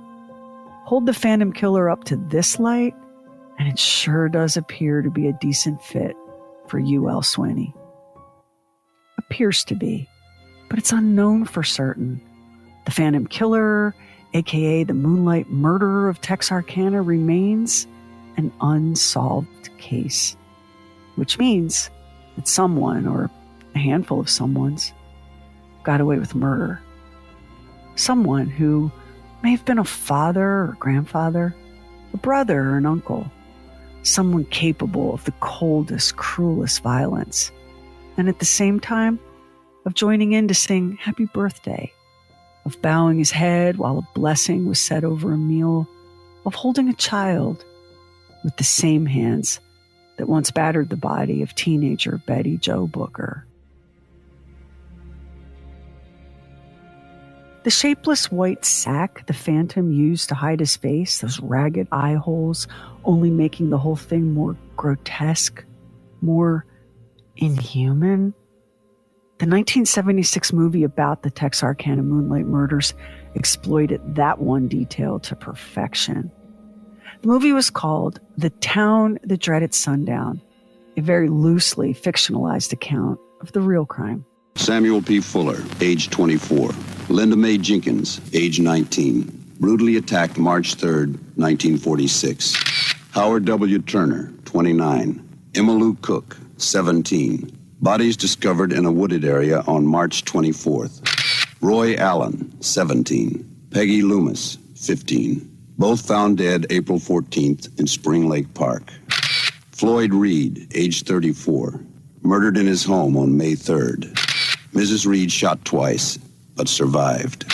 Speaker 1: Hold the Phantom Killer up to this light, and it sure does appear to be a decent fit for U.L. Swinney. Appears to be, but it's unknown for certain. The Phantom Killer, aka the Moonlight Murderer of Texarkana, remains an unsolved case, which means that someone, or a handful of someones, got away with murder. Someone who may have been a father or grandfather, a brother or an uncle, someone capable of the coldest, cruelest violence, and at the same time of joining in to sing happy birthday, of bowing his head while a blessing was said over a meal, of holding a child with the same hands that once battered the body of teenager Betty Jo Booker. The shapeless white sack the Phantom used to hide his face, those ragged eye holes, only making the whole thing more grotesque, more inhuman. The 1976 movie about the Texarkana Moonlight Murders exploited that one detail to perfection. The movie was called The Town That Dreaded Sundown, a very loosely fictionalized account of the real crime.
Speaker 10: Samuel P. Fuller, age 24. Linda Mae Jenkins, age 19. Brutally attacked March 3rd, 1946. Howard W. Turner, 29. Emma Lou Cook, 17. Bodies discovered in a wooded area on March 24th. Roy Allen, 17. Peggy Loomis, 15. Both found dead April 14th in Spring Lake Park. Floyd Reed, age 34. Murdered in his home on May 3rd. Mrs. Reed shot twice, but survived.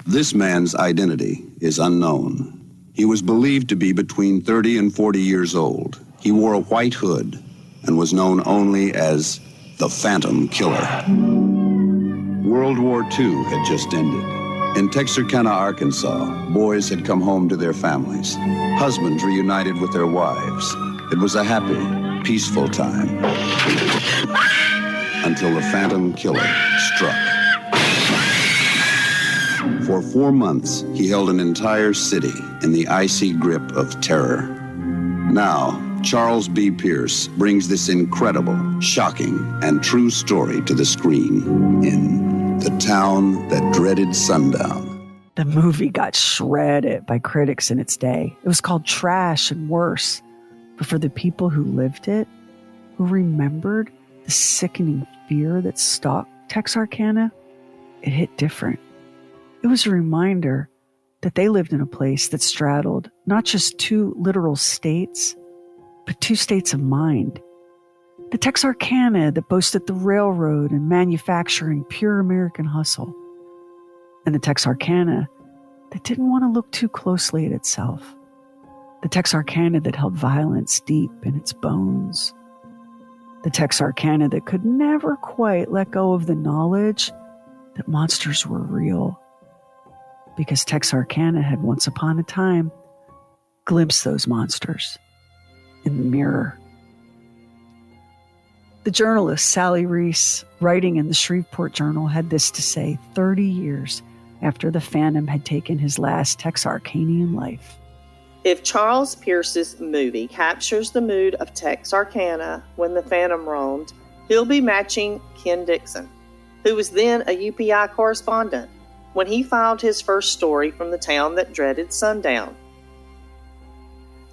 Speaker 10: This man's identity is unknown. He was believed to be between 30 and 40 years old. He wore a white hood and was known only as the Phantom Killer. World War II had just ended. In Texarkana, Arkansas, boys had come home to their families. Husbands reunited with their wives. It was a happy, peaceful time. Until the Phantom Killer struck. For 4 months, he held an entire city in the icy grip of terror. Now, Charles B. Pierce brings this incredible, shocking, and true story to the screen in The Town That Dreaded Sundown.
Speaker 1: The movie got shredded by critics in its day. It was called trash and worse. But for the people who lived it, who remembered the sickening fear that stalked Texarkana, it hit different. It was a reminder that they lived in a place that straddled not just two literal states, but two states of mind. The Texarkana that boasted the railroad and manufacturing pure American hustle. And the Texarkana that didn't want to look too closely at itself. The Texarkana that held violence deep in its bones. The Texarkana that could never quite let go of the knowledge that monsters were real. Because Texarkana had once upon a time glimpsed those monsters in the mirror. The journalist Sally Reese, writing in the Shreveport Journal, had this to say 30 years after the Phantom had taken his last Texarkanian life.
Speaker 11: If Charles Pierce's movie captures the mood of Texarkana when the Phantom roamed, he'll be matching Ken Dixon, who was then a UPI correspondent, when he filed his first story from the town that dreaded sundown.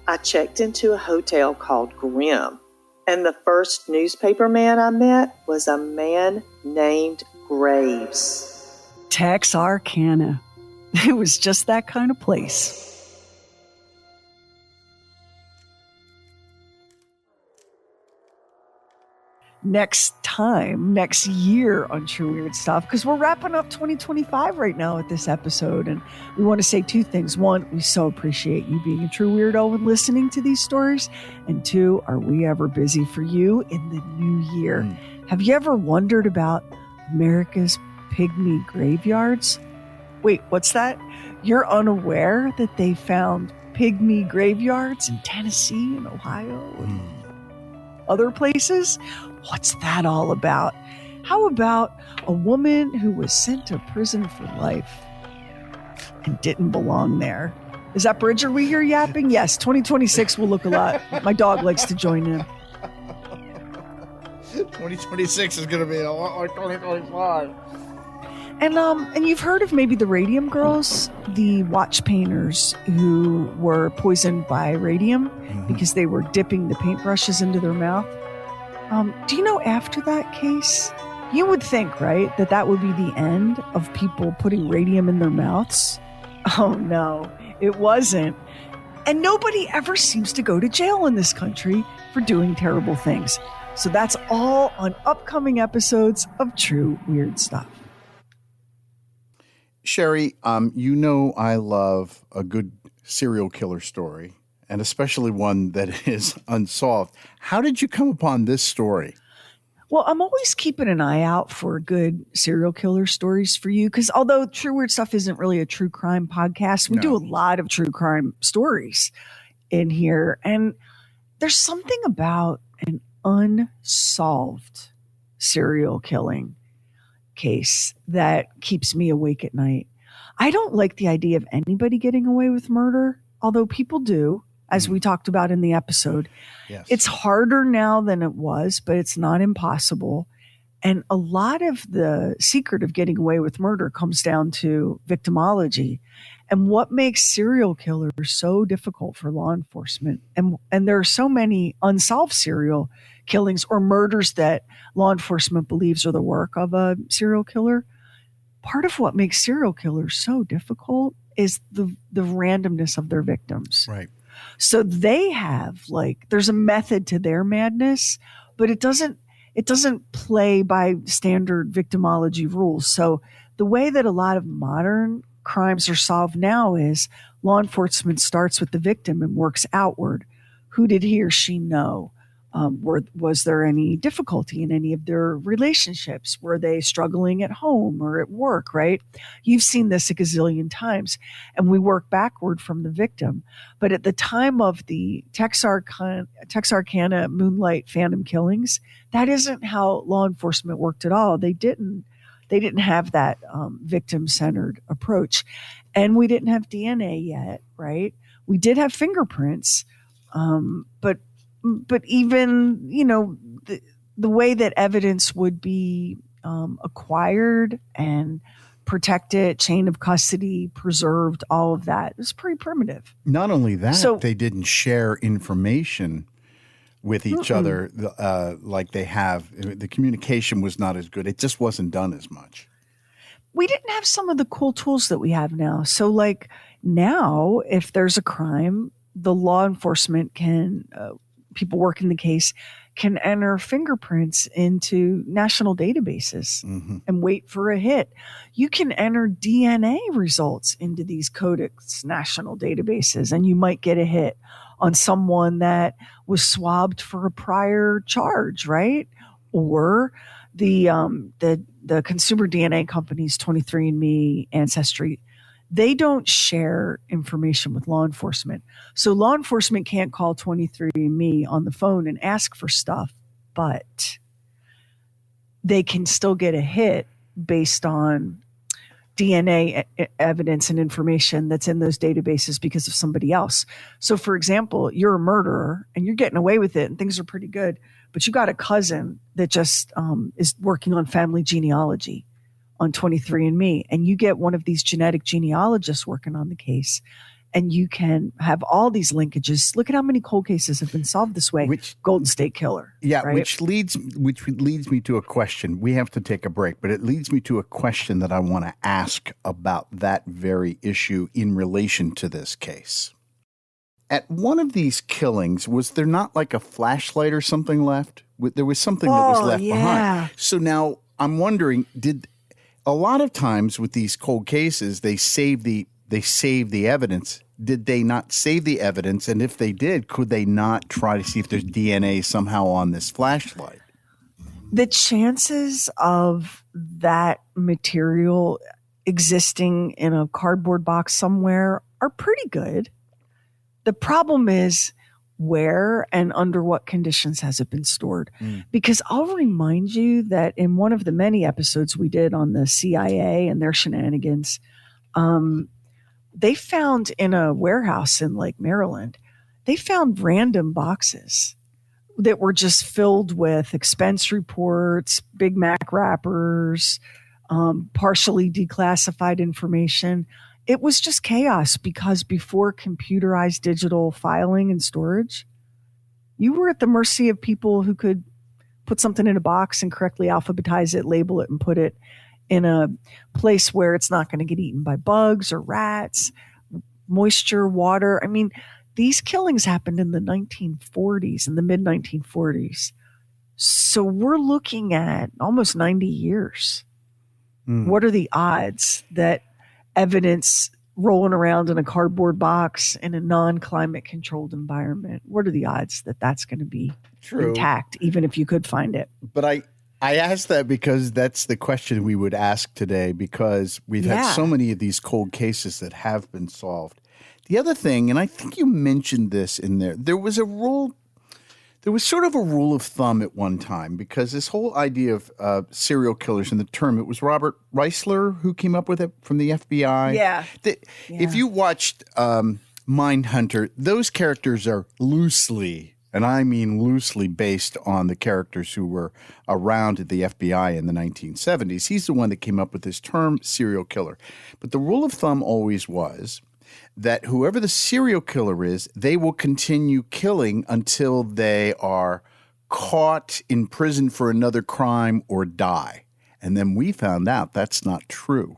Speaker 11: I checked into a hotel called Grimm, and the first newspaper man I met was a man named Graves.
Speaker 1: Texarkana. It was just that kind of place. Next year on True Weird Stuff, because we're wrapping up 2025 right now with this episode, and we want to say two things. One, we so appreciate you being a true weirdo and listening to these stories, and two, are we ever busy for you in the new year? Have you ever wondered about America's pygmy graveyards? Wait, what's that? You're unaware that they found pygmy graveyards in Tennessee and Ohio and other places? What's that all about? How about a woman who was sent to prison for life and didn't belong there? Is that Bridger we hear yapping? Yes, 2026 will look a lot. My dog likes to join in.
Speaker 12: 2026 is going to be a lot like 2025.
Speaker 1: And you've heard of maybe the radium girls, the watch painters who were poisoned by radium because they were dipping the paintbrushes into their mouth. Do you know after that case, you would think, right, that would be the end of people putting radium in their mouths? Oh, no, it wasn't. And nobody ever seems to go to jail in this country for doing terrible things. So that's all on upcoming episodes of True Weird Stuff.
Speaker 12: Sherry, you know I love a good serial killer story, and especially one that is unsolved. How did you come upon this story?
Speaker 1: Well, I'm always keeping an eye out for good serial killer stories for you, because although True Weird Stuff isn't really a true crime podcast, we do a lot of true crime stories in here. And there's something about an unsolved serial killing case that keeps me awake at night. I don't like the idea of anybody getting away with murder, although people do, as we talked about in the episode.
Speaker 12: Yes.
Speaker 1: It's harder now than it was, but it's not impossible. And a lot of the secret of getting away with murder comes down to victimology and what makes serial killers so difficult for law enforcement. And there are so many unsolved serial killings or murders that law enforcement believes are the work of a serial killer. Part of what makes serial killers so difficult is the randomness of their victims.
Speaker 12: Right.
Speaker 1: So they have, there's a method to their madness, but it doesn't play by standard victimology rules. So the way that a lot of modern crimes are solved now is law enforcement starts with the victim and works outward. Who did he or she know? Was there any difficulty in any of their relationships? Were they struggling at home or at work, right? You've seen this a gazillion times. And we work backward from the victim. But at the time of the Texarkana Moonlight Phantom killings, that isn't how law enforcement worked at all. They didn't have that victim-centered approach. And we didn't have DNA yet, right? We did have fingerprints, but even, the way that evidence would be acquired and protected, chain of custody, preserved, all of that. It was pretty primitive.
Speaker 12: Not only that, they didn't share information with each other like they have. The communication was not as good. It just wasn't done as much.
Speaker 1: We didn't have some of the cool tools that we have now. So like now, if there's a crime, the law enforcement can, people working the case can enter fingerprints into national databases and wait for a hit. You can enter DNA results into these Codex national databases, and you might get a hit on someone that was swabbed for a prior charge, right? Or the consumer DNA companies, 23andMe, Ancestry, they don't share information with law enforcement. So law enforcement can't call 23andMe on the phone and ask for stuff, but they can still get a hit based on DNA evidence and information that's in those databases because of somebody else. So for example, you're a murderer and you're getting away with it and things are pretty good, but you got a cousin that just is working on family genealogy on 23andMe, and you get one of these genetic genealogists working on the case, and you can have all these linkages. Look at how many cold cases have been solved this way. Golden State Killer.
Speaker 12: Yeah,
Speaker 1: right?
Speaker 12: which leads me to a question. We have to take a break, but it leads me to a question that I want to ask about that very issue in relation to this case. At one of these killings, was there not like a flashlight or something left? There was something that was left behind. So now I'm wondering, a lot of times with these cold cases, they save the evidence. Did they not save the evidence? And if they did, could they not try to see if there's DNA somehow on this flashlight?
Speaker 1: The chances of that material existing in a cardboard box somewhere are pretty good. The problem is, where and under what conditions has it been stored? Because I'll remind you that in one of the many episodes we did on the CIA and their shenanigans, they found in a warehouse in Lake Maryland, they found random boxes that were just filled with expense reports, Big Mac wrappers, partially declassified information. It was just chaos because before computerized digital filing and storage, you were at the mercy of people who could put something in a box and correctly alphabetize it, label it, and put it in a place where it's not going to get eaten by bugs or rats, moisture, water. I mean, these killings happened in the 1940s, in the mid-1940s. So we're looking at almost 90 years. What are the odds that evidence rolling around in a cardboard box in a non-climate controlled environment, what are the odds that that's going to be intact, even if you could find it?
Speaker 12: But I asked that because that's the question we would ask today, because we've had so many of these cold cases that have been solved. The other thing, and I think you mentioned this in there was a rule. There was sort of a rule of thumb at one time, because this whole idea of serial killers and the term, it was Robert Reisler who came up with it from the FBI.
Speaker 1: Yeah.
Speaker 12: If you watched Mindhunter, those characters are loosely, and I mean loosely, based on the characters who were around at the FBI in the 1970s. He's the one that came up with this term, serial killer. But the rule of thumb always was that whoever the serial killer is, they will continue killing until they are caught in prison for another crime or die. And then we found out that's not true.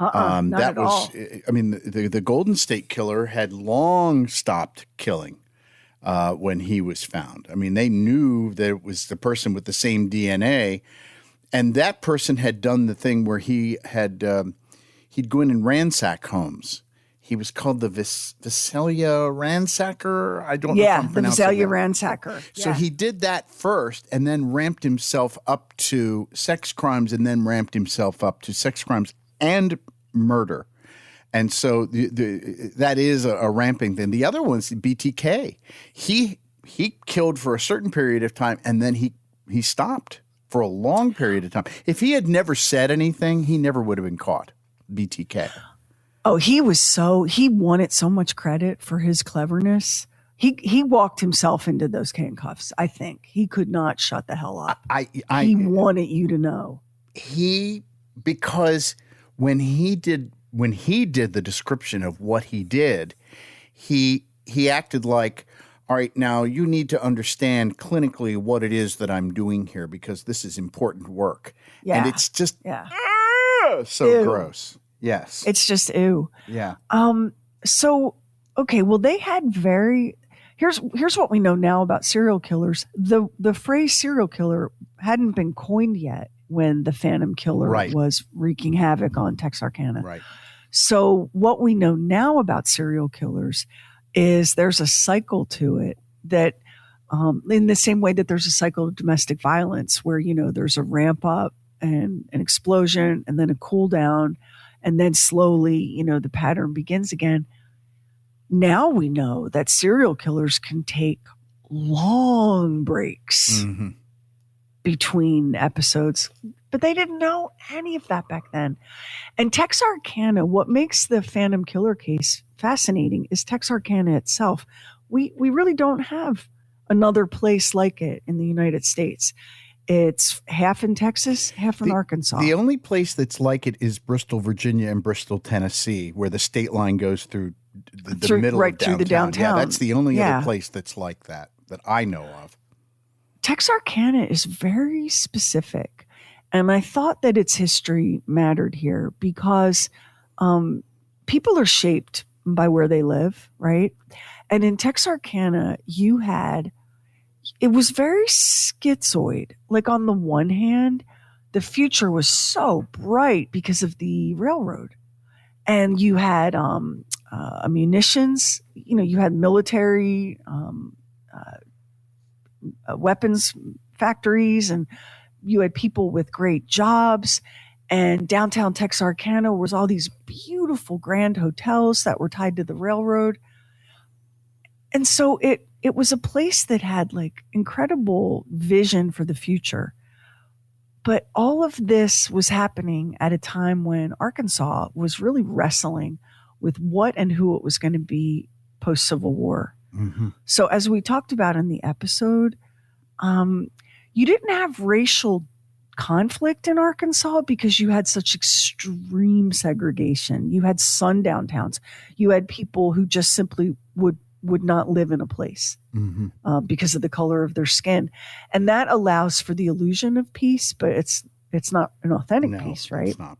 Speaker 1: Not at all.
Speaker 12: I mean, the Golden State Killer had long stopped killing when he was found. I mean, they knew that it was the person with the same DNA, and that person had done the thing where he had he'd go in and ransack homes. He was called the Visalia Ransacker. I don't know if I'm pronouncing
Speaker 1: the Visalia
Speaker 12: that.
Speaker 1: Ransacker.
Speaker 12: So he did that first and then ramped himself up to sex crimes and then ramped himself up to sex crimes and murder. And so that is a ramping thing. The other one's the BTK. He killed for a certain period of time and then he stopped for a long period of time. If he had never said anything, he never would have been caught, BTK.
Speaker 1: Oh, he wanted so much credit for his cleverness. He walked himself into those handcuffs, I think. He could not shut the hell up. He wanted you to know.
Speaker 12: Because when he did the description of what he did, he acted like, all right, now you need to understand clinically what it is that I'm doing here because this is important work.
Speaker 1: Yeah.
Speaker 12: And it's just so
Speaker 1: Ew.
Speaker 12: gross. Yes.
Speaker 1: It's just ew.
Speaker 12: Yeah.
Speaker 1: So, okay, well, they had here's what we know now about serial killers. The phrase serial killer hadn't been coined yet when the Phantom Killer was wreaking havoc on Texarkana.
Speaker 12: Right.
Speaker 1: So what we know now about serial killers is there's a cycle to it that in the same way that there's a cycle of domestic violence where, there's a ramp up and an explosion and then a cool down and then slowly, the pattern begins again. Now we know that serial killers can take long breaks between episodes, but they didn't know any of that back then. And Texarkana, what makes the Phantom Killer case fascinating is Texarkana itself. We really don't have another place like it in the United States. It's half in Texas, half in Arkansas.
Speaker 12: The only place that's like it is Bristol, Virginia, and Bristol, Tennessee, where the state line goes through the middle of downtown.
Speaker 1: Through the downtown.
Speaker 12: Yeah, that's the only other place that's like that I know of.
Speaker 1: Texarkana is very specific. And I thought that its history mattered here because people are shaped by where they live, right? And in Texarkana, it was very schizoid. Like on the one hand, the future was so bright because of the railroad. And you had munitions, you had military weapons factories, and you had people with great jobs. And downtown Texarkana was all these beautiful grand hotels that were tied to the railroad. And so it was a place that had like incredible vision for the future. But all of this was happening at a time when Arkansas was really wrestling with what and who it was going to be post-Civil War.
Speaker 12: Mm-hmm.
Speaker 1: So as we talked about in the episode, you didn't have racial conflict in Arkansas because you had such extreme segregation. You had sundown towns. You had people who just simply would not live in a place because of the color of their skin. And that allows for the illusion of peace, but it's not an authentic peace, right?
Speaker 12: It's not.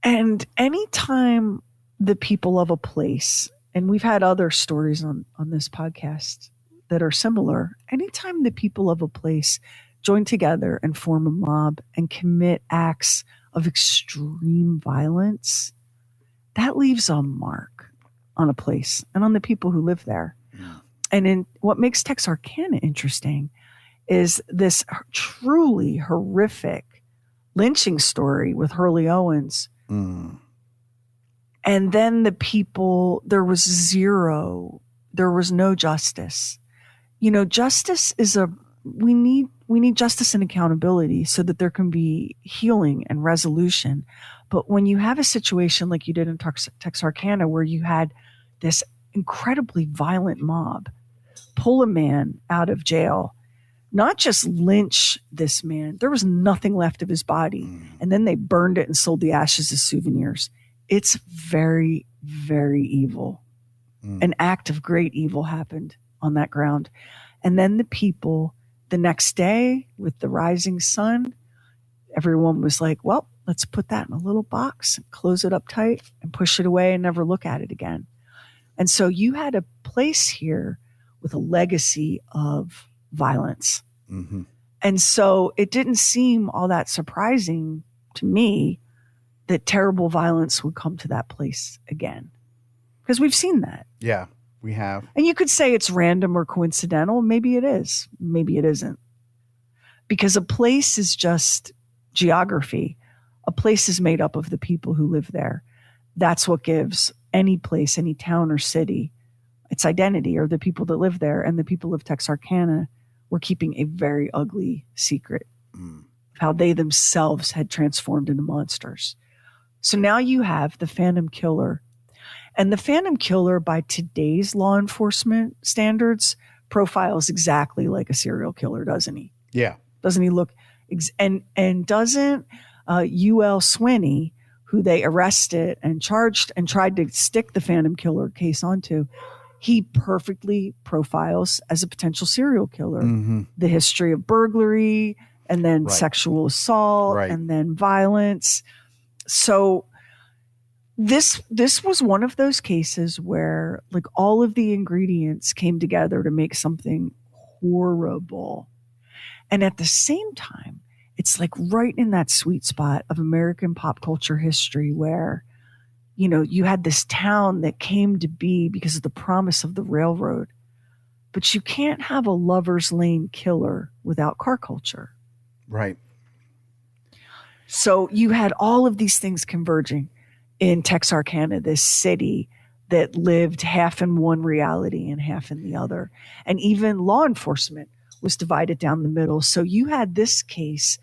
Speaker 1: And anytime the people of a place, and we've had other stories on this podcast that are similar, anytime the people of a place join together and form a mob and commit acts of extreme violence, that leaves a mark on a place and on the people who live there.
Speaker 12: Yeah.
Speaker 1: And in what makes Texarkana interesting is this truly horrific lynching story with Hurley Owens.
Speaker 12: Mm.
Speaker 1: And then the people, there was no justice. Justice is we need justice and accountability so that there can be healing and resolution. But when you have a situation like you did in Texarkana, where you had this incredibly violent mob pull a man out of jail, not just lynch this man, there was nothing left of his body. And then they burned it and sold the ashes as souvenirs. It's very, very evil. An act of great evil happened on that ground. And then the people, the next day with the rising sun, everyone was like, well, let's put that in a little box and close it up tight and push it away and never look at it again. And so you had a place here with a legacy of violence.
Speaker 12: Mm-hmm.
Speaker 1: And so it didn't seem all that surprising to me that terrible violence would come to that place again. Because we've seen that.
Speaker 12: Yeah, we have.
Speaker 1: And you could say it's random or coincidental. Maybe it is. Maybe it isn't. Because a place is just geography. A place is made up of the people who live there. That's what gives any place, any town or city, its identity, or the people that live there. And the people of Texarkana were keeping a very ugly secret of how they themselves had transformed into monsters. So now you have the Phantom Killer. And the Phantom Killer, by today's law enforcement standards, profiles exactly like a serial killer, doesn't he?
Speaker 12: Yeah.
Speaker 1: Doesn't he look? And doesn't U.L. Swinney, who they arrested and charged and tried to stick the Phantom Killer case onto, he perfectly profiles as a potential serial killer.
Speaker 12: Mm-hmm.
Speaker 1: The history of burglary and then
Speaker 12: Right.
Speaker 1: sexual assault
Speaker 12: Right.
Speaker 1: and then violence. So this was one of those cases where like all of the ingredients came together to make something horrible. And at the same time, it's like right in that sweet spot of American pop culture history where, you know, you had this town that came to be because of the promise of the railroad. But you can't have a lover's lane killer without car culture.
Speaker 12: Right.
Speaker 1: So you had all of these things converging in Texarkana, this city that lived half in one reality and half in the other. And even law enforcement was divided down the middle. So you had this case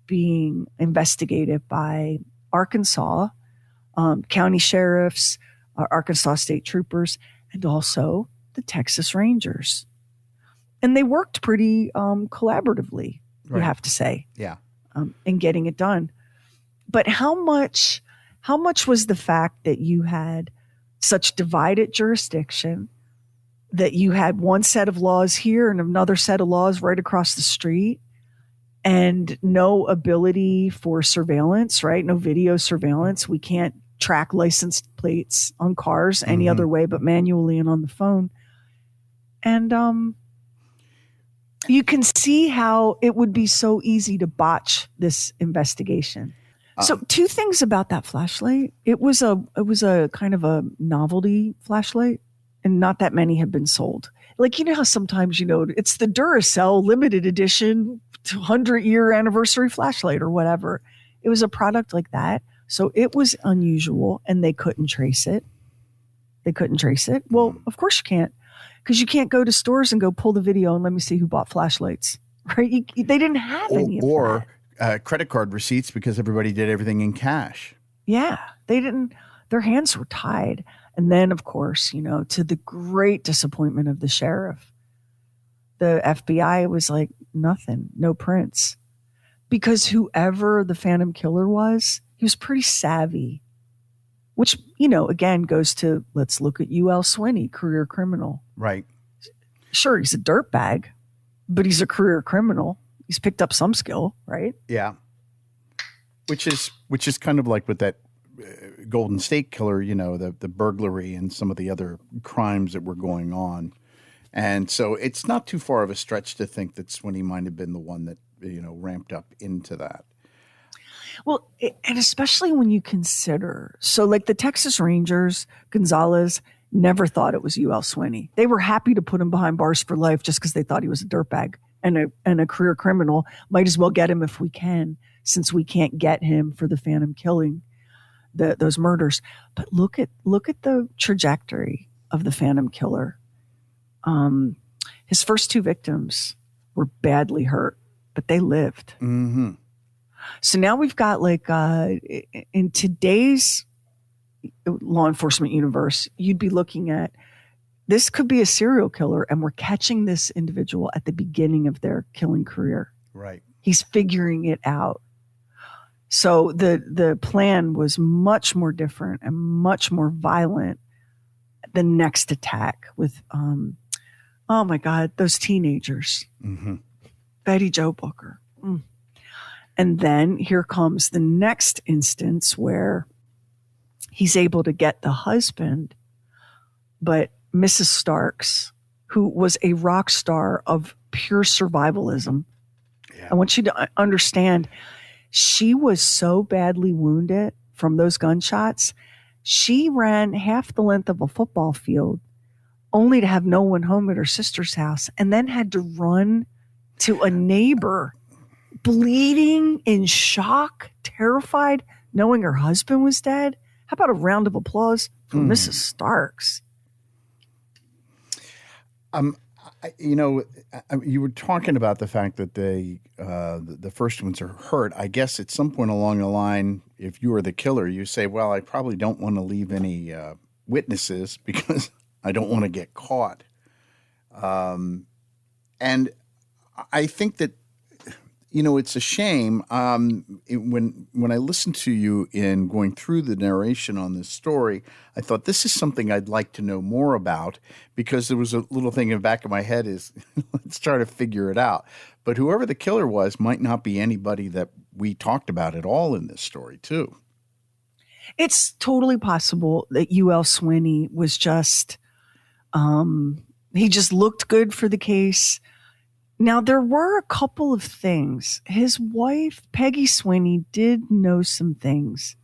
Speaker 1: being investigated by Arkansas county sheriffs, Arkansas state troopers, and also the Texas Rangers. And they worked pretty collaboratively, you have to say, in getting it done. But how much was the fact that you had such divided jurisdiction, that you had one set of laws here and another set of laws right across the street, and no ability for surveillance, right? No video surveillance. We can't track license plates on cars any other way but manually and on the phone. And you can see how it would be so easy to botch this investigation. So two things about that flashlight. It was a kind of a novelty flashlight, and not that many have been sold. Like, you know how sometimes, you know, it's the Duracell limited edition 100-year anniversary flashlight or whatever. It was a product like that. So it was unusual, and they couldn't trace it. Well, of course you can't, because you can't go to stores and go pull the video and let me see who bought flashlights, right? They didn't have any of that.
Speaker 12: Or credit card receipts, because everybody did everything in cash.
Speaker 1: Yeah, they didn't. Their hands were tied. And then, of course, you know, to the great disappointment of the sheriff, the FBI was like, nothing, no prints. Because whoever the Phantom Killer was, he was pretty savvy. Which, you know, again, goes to, let's look at U.L. Swinney, career criminal.
Speaker 12: Right.
Speaker 1: Sure, he's a dirtbag, but he's a career criminal. He's picked up some skill, right?
Speaker 12: Yeah. Which is kind of like with that Golden State Killer, you know, the burglary and some of the other crimes that were going on. And so it's not too far of a stretch to think that Swinney might have been the one that, you know, ramped up into that.
Speaker 1: Well, and especially when you consider, so like the Texas Rangers, Gonzalez never thought it was UL Swinney. They were happy to put him behind bars for life just because they thought he was a dirtbag and a career criminal. Might as well get him if we can, since we can't get him for the Phantom killing, those murders. But look at the trajectory of the Phantom Killer. His first two victims were badly hurt, but they lived.
Speaker 12: Mm-hmm.
Speaker 1: So now we've got like in today's law enforcement universe, you'd be looking at, this could be a serial killer, and we're catching this individual at the beginning of their killing career.
Speaker 12: Right.
Speaker 1: He's figuring it out. So the plan was much more different and much more violent. The next attack with, oh my God, those teenagers.
Speaker 12: Mm-hmm.
Speaker 1: Betty Jo Booker. Mm. And then here comes the next instance where he's able to get the husband, but Mrs. Starks, who was a rock star of pure survivalism. Yeah. I want you to understand, she was so badly wounded from those gunshots. She ran half the length of a football field only to have no one home at her sister's house, and then had to run to a neighbor, bleeding, in shock, terrified, knowing her husband was dead. How about a round of applause for Mrs. Starks?
Speaker 12: You know, you were talking about the fact that the first ones are hurt. I guess at some point along the line, if you are the killer, you say, well, I probably don't want to leave any witnesses because I don't want to get caught. And I think that, it's a shame. When I listened to you in going through the narration on this story, I thought this is something I'd like to know more about, because there was a little thing in the back of my head is let's try to figure it out. But whoever the killer was might not be anybody that we talked about at all in this story, too.
Speaker 1: It's totally possible that U.L. Swinney was just, he just looked good for the case. Now, there were a couple of things. His wife, Peggy Swinney, did know some things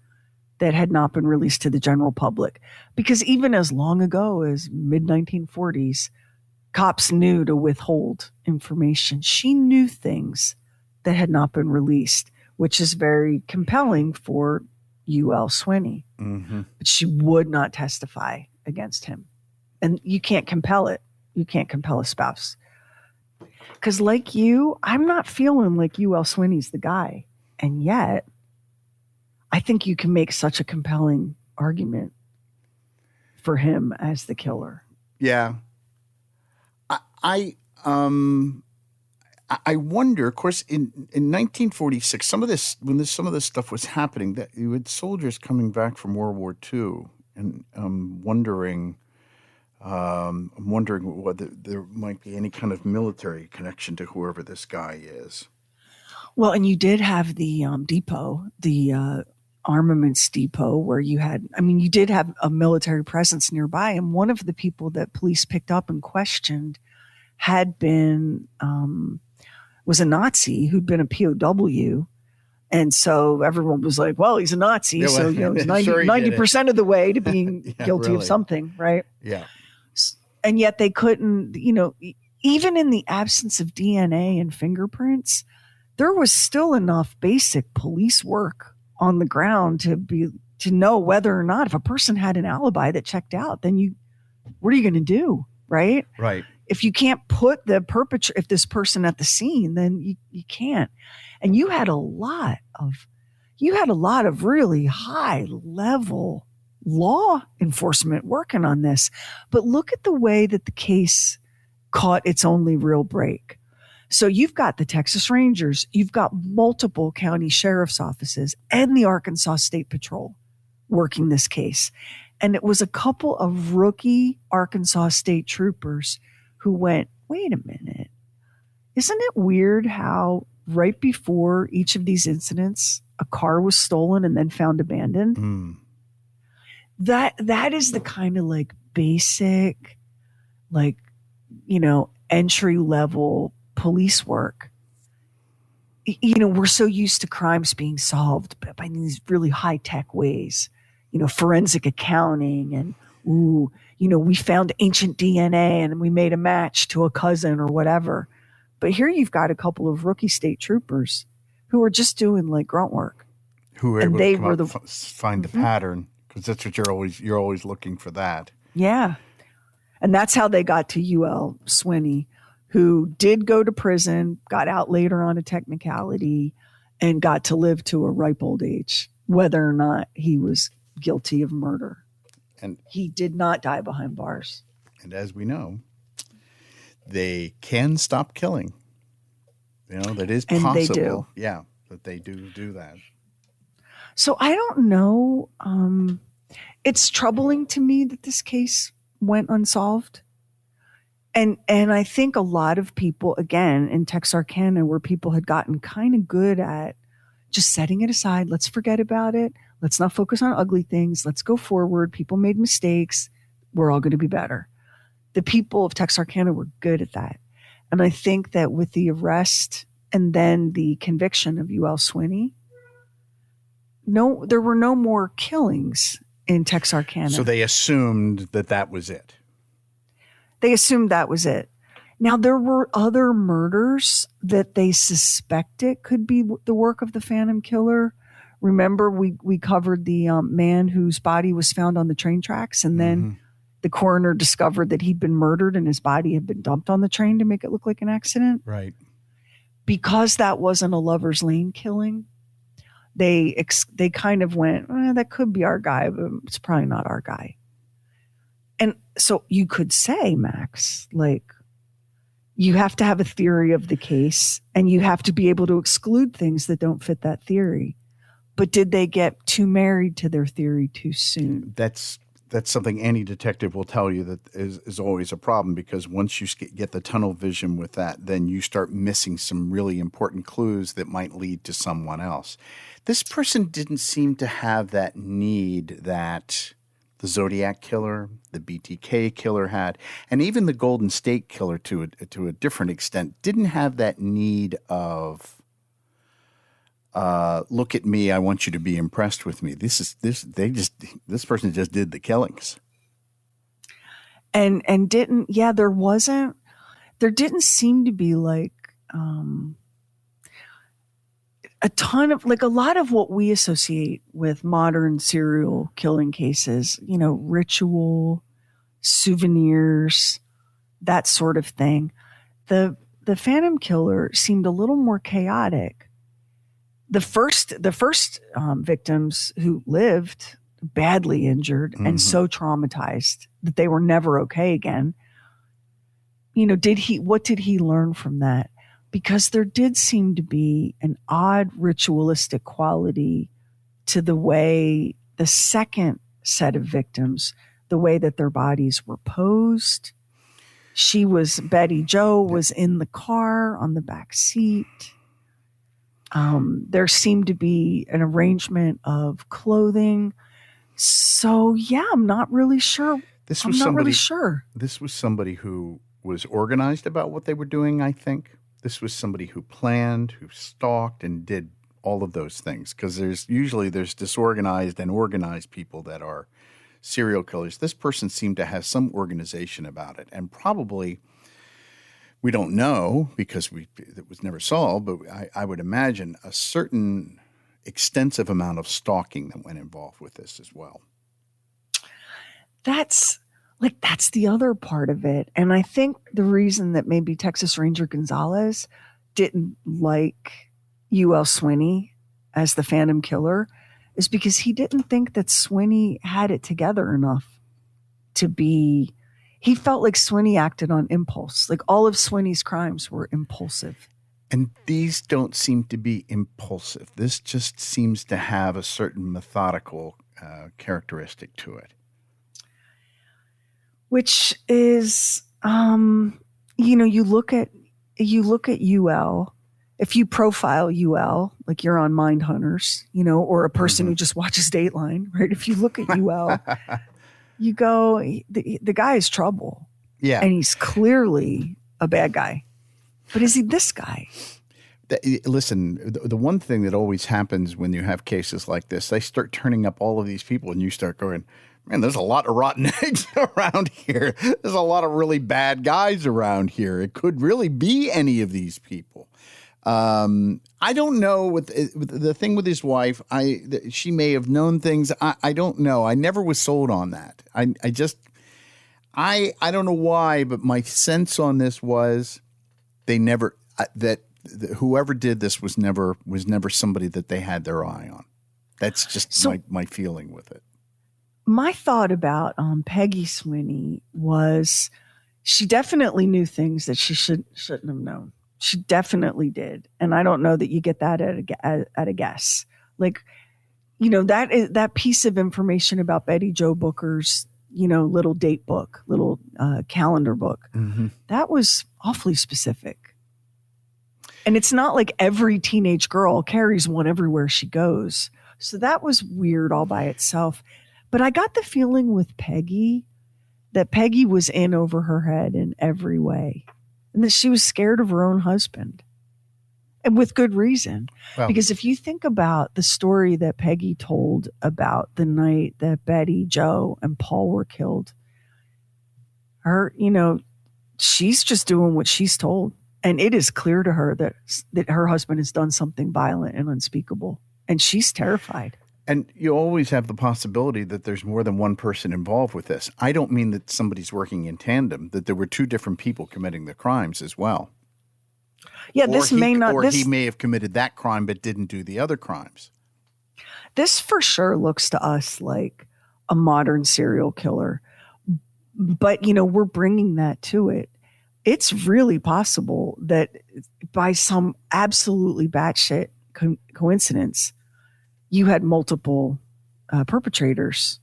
Speaker 1: that had not been released to the general public, because even as long ago as mid-1940s, cops knew to withhold information. She knew things that had not been released, which is very compelling for U.L. Swinney.
Speaker 12: Mm-hmm.
Speaker 1: But she would not testify against him. And you can't compel it. You can't compel a spouse. Because like you, I'm not feeling like U.L. Swinney's the guy. And yet, I think you can make such a compelling argument for him as the killer.
Speaker 12: Yeah. I wonder, of course, in 1946, some of this stuff was happening, that you had soldiers coming back from World War II, and I'm wondering whether there might be any kind of military connection to whoever this guy is.
Speaker 1: Well, and you did have the depot, the armaments depot, where you did have a military presence nearby. And one of the people that police picked up and questioned had been, was a Nazi who'd been a POW. And so everyone was like, well, he's a Nazi.
Speaker 12: Yeah, well,
Speaker 1: so, he's 90,
Speaker 12: sure
Speaker 1: 90% of the way to being
Speaker 12: Yeah,
Speaker 1: guilty
Speaker 12: really.
Speaker 1: of something, right?
Speaker 12: Yeah.
Speaker 1: And yet they couldn't, even in the absence of DNA and fingerprints, there was still enough basic police work on the ground to know whether or not, if a person had an alibi that checked out, then what are you going to do? Right?
Speaker 12: Right.
Speaker 1: If you can't put if this person at the scene, then you can't. And you had a lot of really high level law enforcement working on this. But look at the way that the case caught its only real break. So you've got the Texas Rangers, you've got multiple county sheriff's offices, and the Arkansas State Patrol working this case. And it was a couple of rookie Arkansas State troopers who went, wait a minute, isn't it weird how right before each of these incidents, a car was stolen and then found abandoned?
Speaker 12: Mm.
Speaker 1: That is the kind of like basic, entry level police work. We're so used to crimes being solved by these really high tech ways, forensic accounting, and we found ancient DNA and we made a match to a cousin or whatever. But here you've got a couple of rookie state troopers who are just doing like grunt work.
Speaker 12: Who were able to find the pattern, because that's what you're always looking for that.
Speaker 1: Yeah. And that's how they got to U.L. Swinney, who did go to prison, got out later on a technicality, and got to live to a ripe old age, whether or not he was guilty of murder.
Speaker 12: And
Speaker 1: he did not die behind bars.
Speaker 12: And as we know, they can stop killing. That is possible. And they do. Yeah, that they do that.
Speaker 1: So I don't know. It's troubling to me that this case went unsolved. And I think a lot of people, again, in Texarkana, where people had gotten kind of good at just setting it aside. Let's forget about it. Let's not focus on ugly things. Let's go forward. People made mistakes. We're all going to be better. The people of Texarkana were good at that. And I think that with the arrest and then the conviction of U.L. Swinney, there were no more killings in Texarkana.
Speaker 12: So they assumed that was it.
Speaker 1: They assumed that was it. Now, there were other murders that they suspected could be the work of the Phantom Killer. Remember, we covered the man whose body was found on the train tracks, and then the coroner discovered that he'd been murdered and his body had been dumped on the train to make it look like an accident.
Speaker 12: Right.
Speaker 1: Because that wasn't a Lover's Lane killing, they kind of went, that could be our guy, but it's probably not our guy. And so you could say, Max, you have to have a theory of the case, and you have to be able to exclude things that don't fit that theory. But did they get too married to their theory too soon?
Speaker 12: That's something any detective will tell you that is always a problem, because once you get the tunnel vision with that, then you start missing some really important clues that might lead to someone else. This person didn't seem to have that need that the Zodiac killer, the BTK killer had, and even the Golden State killer to a different extent didn't have that need of look at me, I want you to be impressed with me. This person just did the killings.
Speaker 1: And there didn't seem to be like a ton of, like, a lot of what we associate with modern serial killing cases, ritual, souvenirs, that sort of thing. The Phantom Killer seemed a little more chaotic. The first victims who lived badly injured and so traumatized that they were never okay again. What did he learn from that? Because there did seem to be an odd ritualistic quality to the way the second set of victims, the way that their bodies were posed. Betty Jo was in the car on the back seat. There seemed to be an arrangement of clothing. So yeah, I'm not really sure. This was
Speaker 12: somebody who was organized about what they were doing, I think. This was somebody who planned, who stalked, and did all of those things. Because there's disorganized and organized people that are serial killers. This person seemed to have some organization about it, and probably, we don't know because it was never solved, but I would imagine a certain extensive amount of stalking that went involved with this as well.
Speaker 1: That's the other part of it. And I think the reason that maybe Texas Ranger Gonzalez didn't like UL Swinney as the Phantom Killer is because he didn't think that Swinney had it together enough to be. He felt like Swinney acted on impulse. Like all of Swinney's crimes were impulsive.
Speaker 12: And these don't seem to be impulsive. This just seems to have a certain methodical characteristic to it.
Speaker 1: Which is, you look at UL. If you profile UL, like you're on Mindhunters, or a person who just watches Dateline, right? If you look at UL, you go, the guy is trouble.
Speaker 12: Yeah.
Speaker 1: And he's clearly a bad guy. But is he this guy?
Speaker 12: Listen, the one thing that always happens when you have cases like this, they start turning up all of these people and you start going, man, there's a lot of rotten eggs around here. There's a lot of really bad guys around here. It could really be any of these people. I don't know with the thing with his wife. She may have known things. I don't know. I never was sold on that. I don't know why, but my sense on this was they never whoever did this was never somebody that they had their eye on. That's just my feeling with it.
Speaker 1: My thought about Peggy Swinney was she definitely knew things that she shouldn't have known. She definitely did. And I don't know that you get that at a guess. Like, that piece of information about Betty Jo Booker's, little date book, little calendar book, that was awfully specific. And it's not like every teenage girl carries one everywhere she goes. So that was weird all by itself. But I got the feeling with Peggy that Peggy was in over her head in every way. And that she was scared of her own husband. And with good reason. Well, because if you think about the story that Peggy told about the night that Betty, Jo, and Paul were killed, she's just doing what she's told. And it is clear to her that her husband has done something violent and unspeakable. And she's terrified.
Speaker 12: And you always have the possibility that there's more than one person involved with this. I don't mean that somebody's working in tandem, that there were two different people committing the crimes as well.
Speaker 1: Yeah,
Speaker 12: he may have committed that crime but didn't do the other crimes.
Speaker 1: This for sure looks to us like a modern serial killer. But, we're bringing that to it. it's really possible that by some absolutely batshit coincidence, you had multiple perpetrators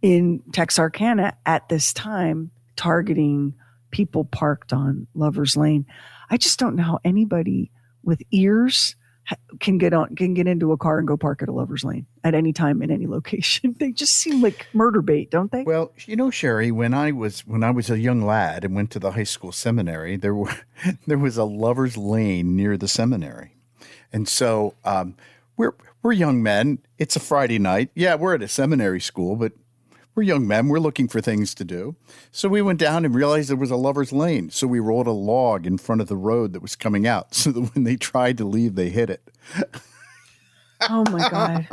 Speaker 1: in Texarkana at this time targeting people parked on Lover's Lane. I just don't know how anybody with ears can get into a car and go park at a Lover's Lane at any time in any location. They just seem like murder bait, don't they?
Speaker 12: Well, Sherry, when I was a young lad and went to the high school seminary, there was a Lover's Lane near the seminary, and so we're young men. It's a Friday night. Yeah, we're at a seminary school, but we're young men. We're looking for things to do. So we went down and realized there was a Lover's Lane. So we rolled a log in front of the road that was coming out so that when they tried to leave, they hit it.
Speaker 1: Oh, my God.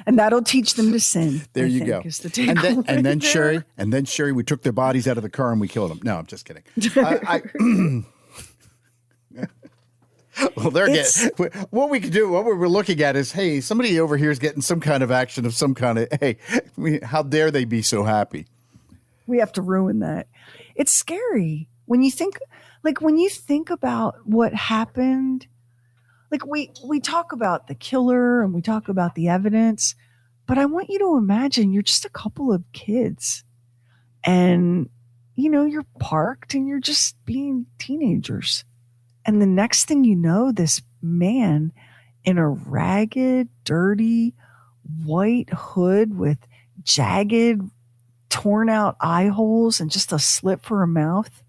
Speaker 1: And that'll teach them to sin.
Speaker 12: There you go. And then, Sherry, we took their bodies out of the car and we killed them. No, I'm just kidding. Well, what we could do, what we're looking at is, hey, somebody over here is getting some kind of action of some kind of, hey, how dare they be so happy?
Speaker 1: We have to ruin that. It's scary when you think about what happened. Like we talk about the killer and we talk about the evidence, but I want you to imagine you're just a couple of kids and, you're parked and you're just being teenagers. And the next thing you know, this man in a ragged, dirty, white hood with jagged, torn out eye holes and just a slit for a mouth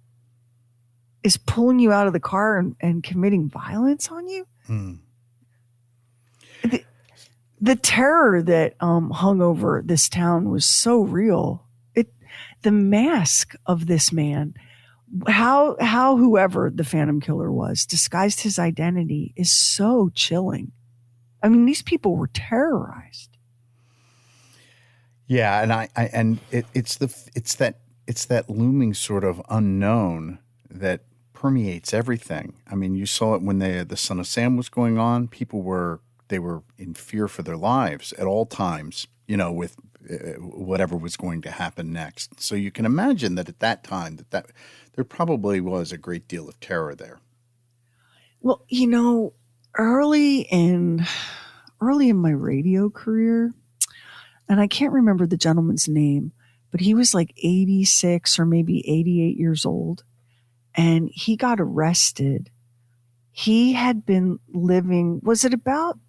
Speaker 1: is pulling you out of the car and committing violence on you. The terror that hung over this town was so real. The mask of this man, how whoever the Phantom Killer was disguised his identity is so chilling. I mean, these people were terrorized.
Speaker 12: Yeah, and it's that looming sort of unknown that permeates everything. I mean, you saw it when the Son of Sam was going on. People were in fear for their lives at all times, with whatever was going to happen next. So you can imagine that at that time that there probably was a great deal of terror there.
Speaker 1: Well, early in my radio career, and I can't remember the gentleman's name, but he was like 86 or maybe 88 years old, and he got arrested. He had been living, was it about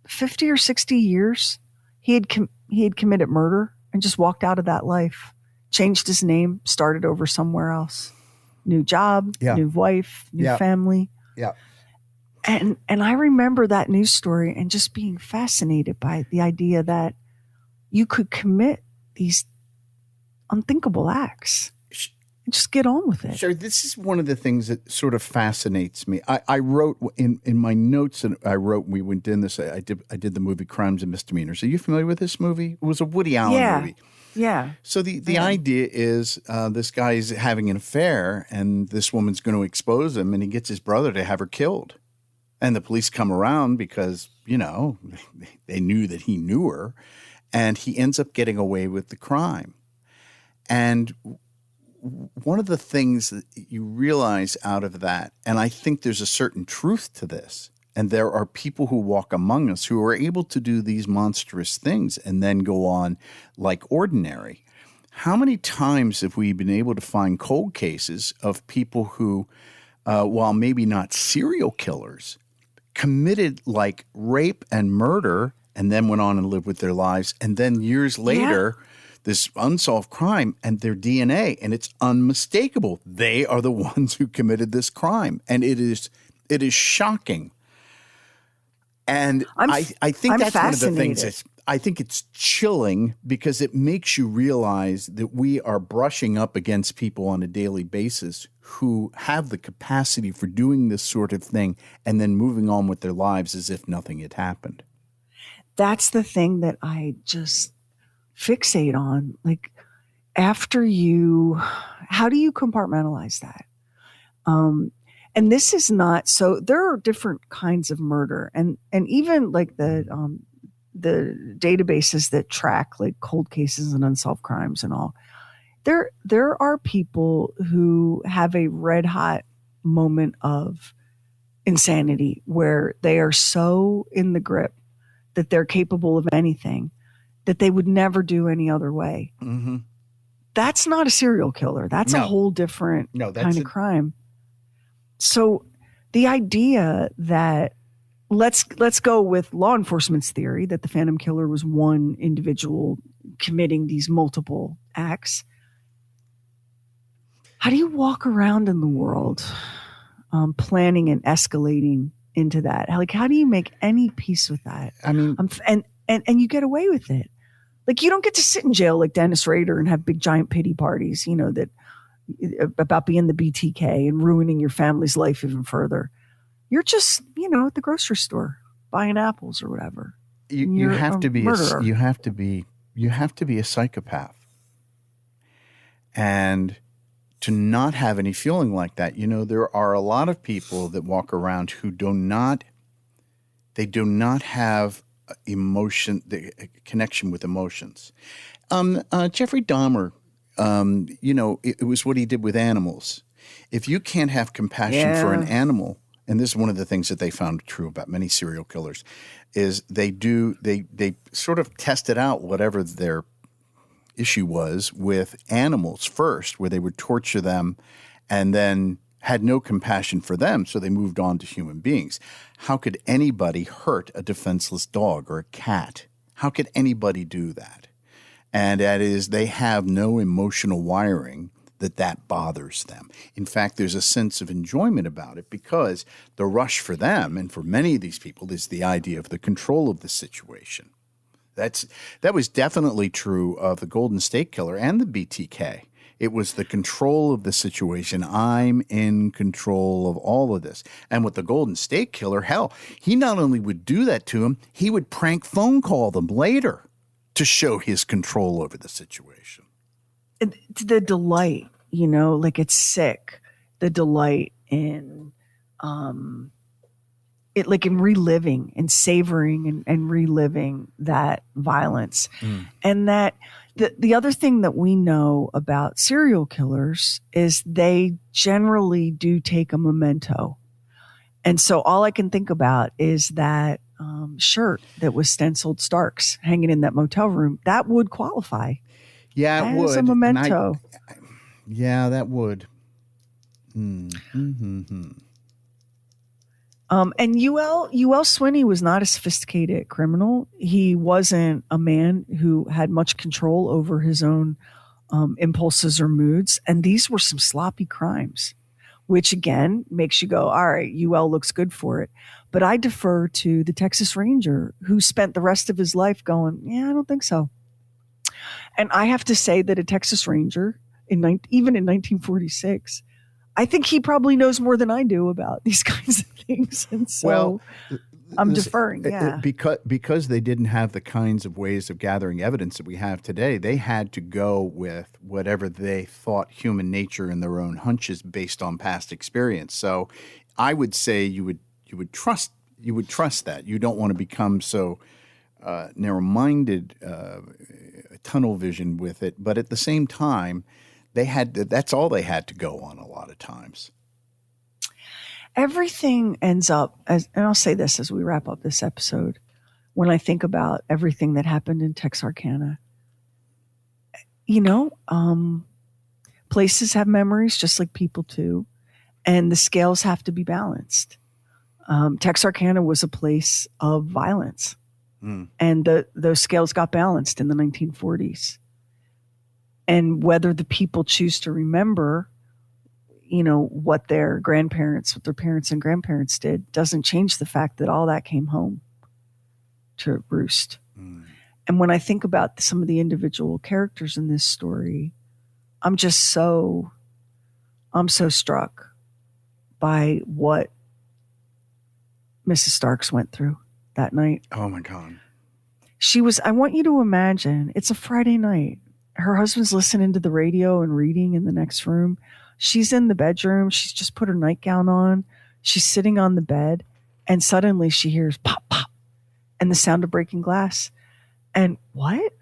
Speaker 1: 50 or 60 years? He had committed murder and just walked out of that life, changed his name, started over somewhere else. New job, new wife, new family.
Speaker 12: Yeah.
Speaker 1: And I remember that news story and just being fascinated by the idea that you could commit these unthinkable acts and just get on with it.
Speaker 12: Sure. This is one of the things that sort of fascinates me. I wrote in my notes, and we went in this. I did the movie Crimes and Misdemeanors. Are you familiar with this movie? It was a Woody Allen movie.
Speaker 1: Yeah.
Speaker 12: So the idea is this guy is having an affair, and this woman's going to expose him, and he gets his brother to have her killed. And the police come around because, they knew that he knew her, and he ends up getting away with the crime. And one of the things that you realize out of that, and I think there's a certain truth to this, and there are people who walk among us who are able to do these monstrous things and then go on like ordinary. How many times have we been able to find cold cases of people who, while maybe not serial killers, committed like rape and murder and then went on and lived with their lives, and then years later this unsolved crime and their DNA, and it's unmistakable. They are the ones who committed this crime, and it is shocking. And I think that's one of the things I think it's chilling because it makes you realize that we are brushing up against people on a daily basis who have the capacity for doing this sort of thing and then moving on with their lives as if nothing had happened.
Speaker 1: That's the thing that I just fixate on. Like, how do you compartmentalize that? And this is not, so there are different kinds of murder, and even like the databases that track like cold cases and unsolved crimes and all. There are people who have a red hot moment of insanity where they are so in the grip that they're capable of anything that they would never do any other way.
Speaker 12: Mm-hmm.
Speaker 1: That's not a serial killer. That's a whole different kind of crime. So the idea that let's go with law enforcement's theory that the Phantom Killer was one individual committing these multiple acts. How do you walk around in the world planning and escalating into that? Like, how do you make any peace with that?
Speaker 12: I mean,
Speaker 1: and you get away with it. Like, you don't get to sit in jail like Dennis Rader and have big giant pity parties, that about being the BTK and ruining your family's life even further. You're just, at the grocery store buying apples or whatever.
Speaker 12: You have to be
Speaker 1: murderer.
Speaker 12: You have to be a psychopath. And to not have any feeling like that, there are a lot of people that walk around who do not have emotion, the connection with emotions. Jeffrey Dahmer, it was what he did with animals. If you can't have compassion for an animal, and this is one of the things that they found true about many serial killers, is they sort of tested out whatever their issue was with animals first, where they would torture them and then had no compassion for them, so they moved on to human beings. How could anybody hurt a defenseless dog or a cat? How could anybody do that? And that is, they have no emotional wiring that bothers them. In fact, there's a sense of enjoyment about it because the rush for them, and for many of these people, is the idea of the control of the situation. That was definitely true of the Golden State Killer and the BTK. It was the control of the situation. I'm in control of all of this. And with the Golden State Killer, hell, he not only would do that to him, he would prank phone call them later to show his control over the situation.
Speaker 1: The delight, like it's sick. The delight in it, like in reliving and savoring and reliving that violence. And that the other thing that we know about serial killers is they generally do take a memento. And so all I can think about is that shirt that was stenciled Starks hanging in that motel room. That would qualify.
Speaker 12: Yeah, it would.
Speaker 1: As a memento.
Speaker 12: Yeah, that would. Mm-hmm.
Speaker 1: And UL Swinney was not a sophisticated criminal. He wasn't a man who had much control over his own impulses or moods. And these were some sloppy crimes, which again makes you go, all right, UL looks good for it. But I defer to the Texas Ranger who spent the rest of his life going, yeah, I don't think so. And I have to say that a Texas Ranger, even in 1946, I think he probably knows more than I do about these kinds of things. And so I'm deferring, yeah.
Speaker 12: Because they didn't have the kinds of ways of gathering evidence that we have today, they had to go with whatever they thought human nature and their own hunches based on past experience. So I would say you would trust that. You don't want to become so narrow-minded, tunnel vision with it. But at the same time, that's all they had to go on a lot of times.
Speaker 1: Everything ends up and I'll say this as we wrap up this episode, when I think about everything that happened in Texarkana, places have memories just like people do, and the scales have to be balanced. Texarkana was a place of violence, and those scales got balanced in the 1940s. And whether the people choose to remember, what their parents and grandparents did doesn't change the fact that all that came home to roost. And when I think about some of the individual characters in this story, I'm so struck by what Mrs. Starks went through that night.
Speaker 12: Oh my God.
Speaker 1: I want you to imagine, it's a Friday night. Her husband's listening to the radio and reading in the next room. She's in the bedroom. She's just put her nightgown on. She's sitting on the bed, and suddenly she hears pop, pop, and the sound of breaking glass. And what?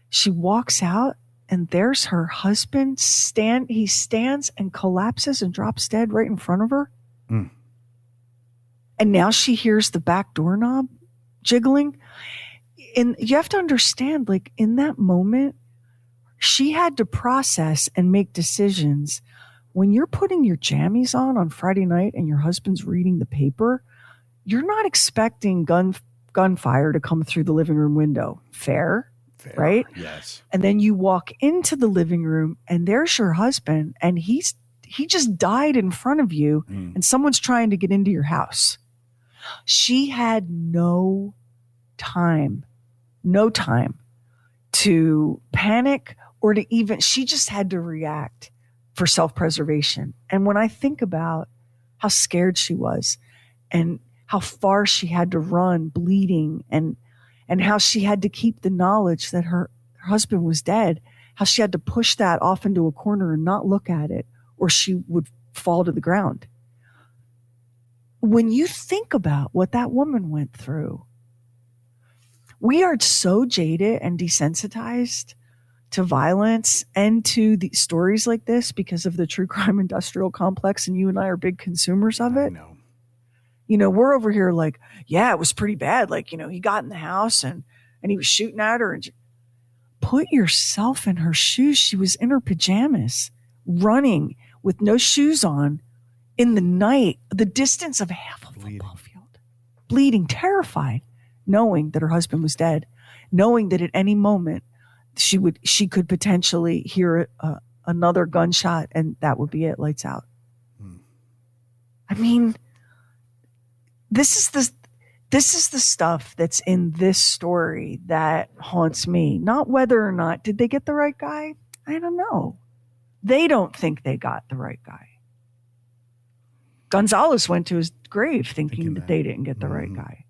Speaker 1: She walks out, And there's her husband. He stands and collapses and drops dead right in front of her.
Speaker 12: Mm.
Speaker 1: And now she hears the back doorknob jiggling. And you have to understand, like, in that moment, she had to process and make decisions. When you're putting your jammies on Friday night and your husband's reading the paper, you're not expecting gunfire to come through the living room window. Fair, right?
Speaker 12: Yes.
Speaker 1: And then you walk into the living room and there's your husband, and he just died in front of you, and someone's trying to get into your house. She had no time to panic or to even, she just had to react for self-preservation. And when I think about how scared she was and how far she had to run bleeding, and how she had to keep the knowledge that her husband was dead, how she had to push that off into a corner and not look at it, or she would fall to the ground. When you think about what that woman went through, we are so jaded and desensitized to violence and to the stories like this because of the true crime industrial complex, and you and I are big consumers of it. We're over here like, yeah, it was pretty bad. Like, he got in the house and he was shooting at her. And put yourself in her shoes. She was in her pajamas, running with no shoes on in the night, the distance of half a football field, bleeding, terrified, knowing that her husband was dead, knowing that at any moment she could potentially hear another gunshot, and that would be it, lights out. I mean, this is the stuff that's in this story that haunts me. Not whether or not, did they get the right guy? I don't know. They don't think they got the right guy. Gonzalez went to his grave thinking that they didn't get the right guy.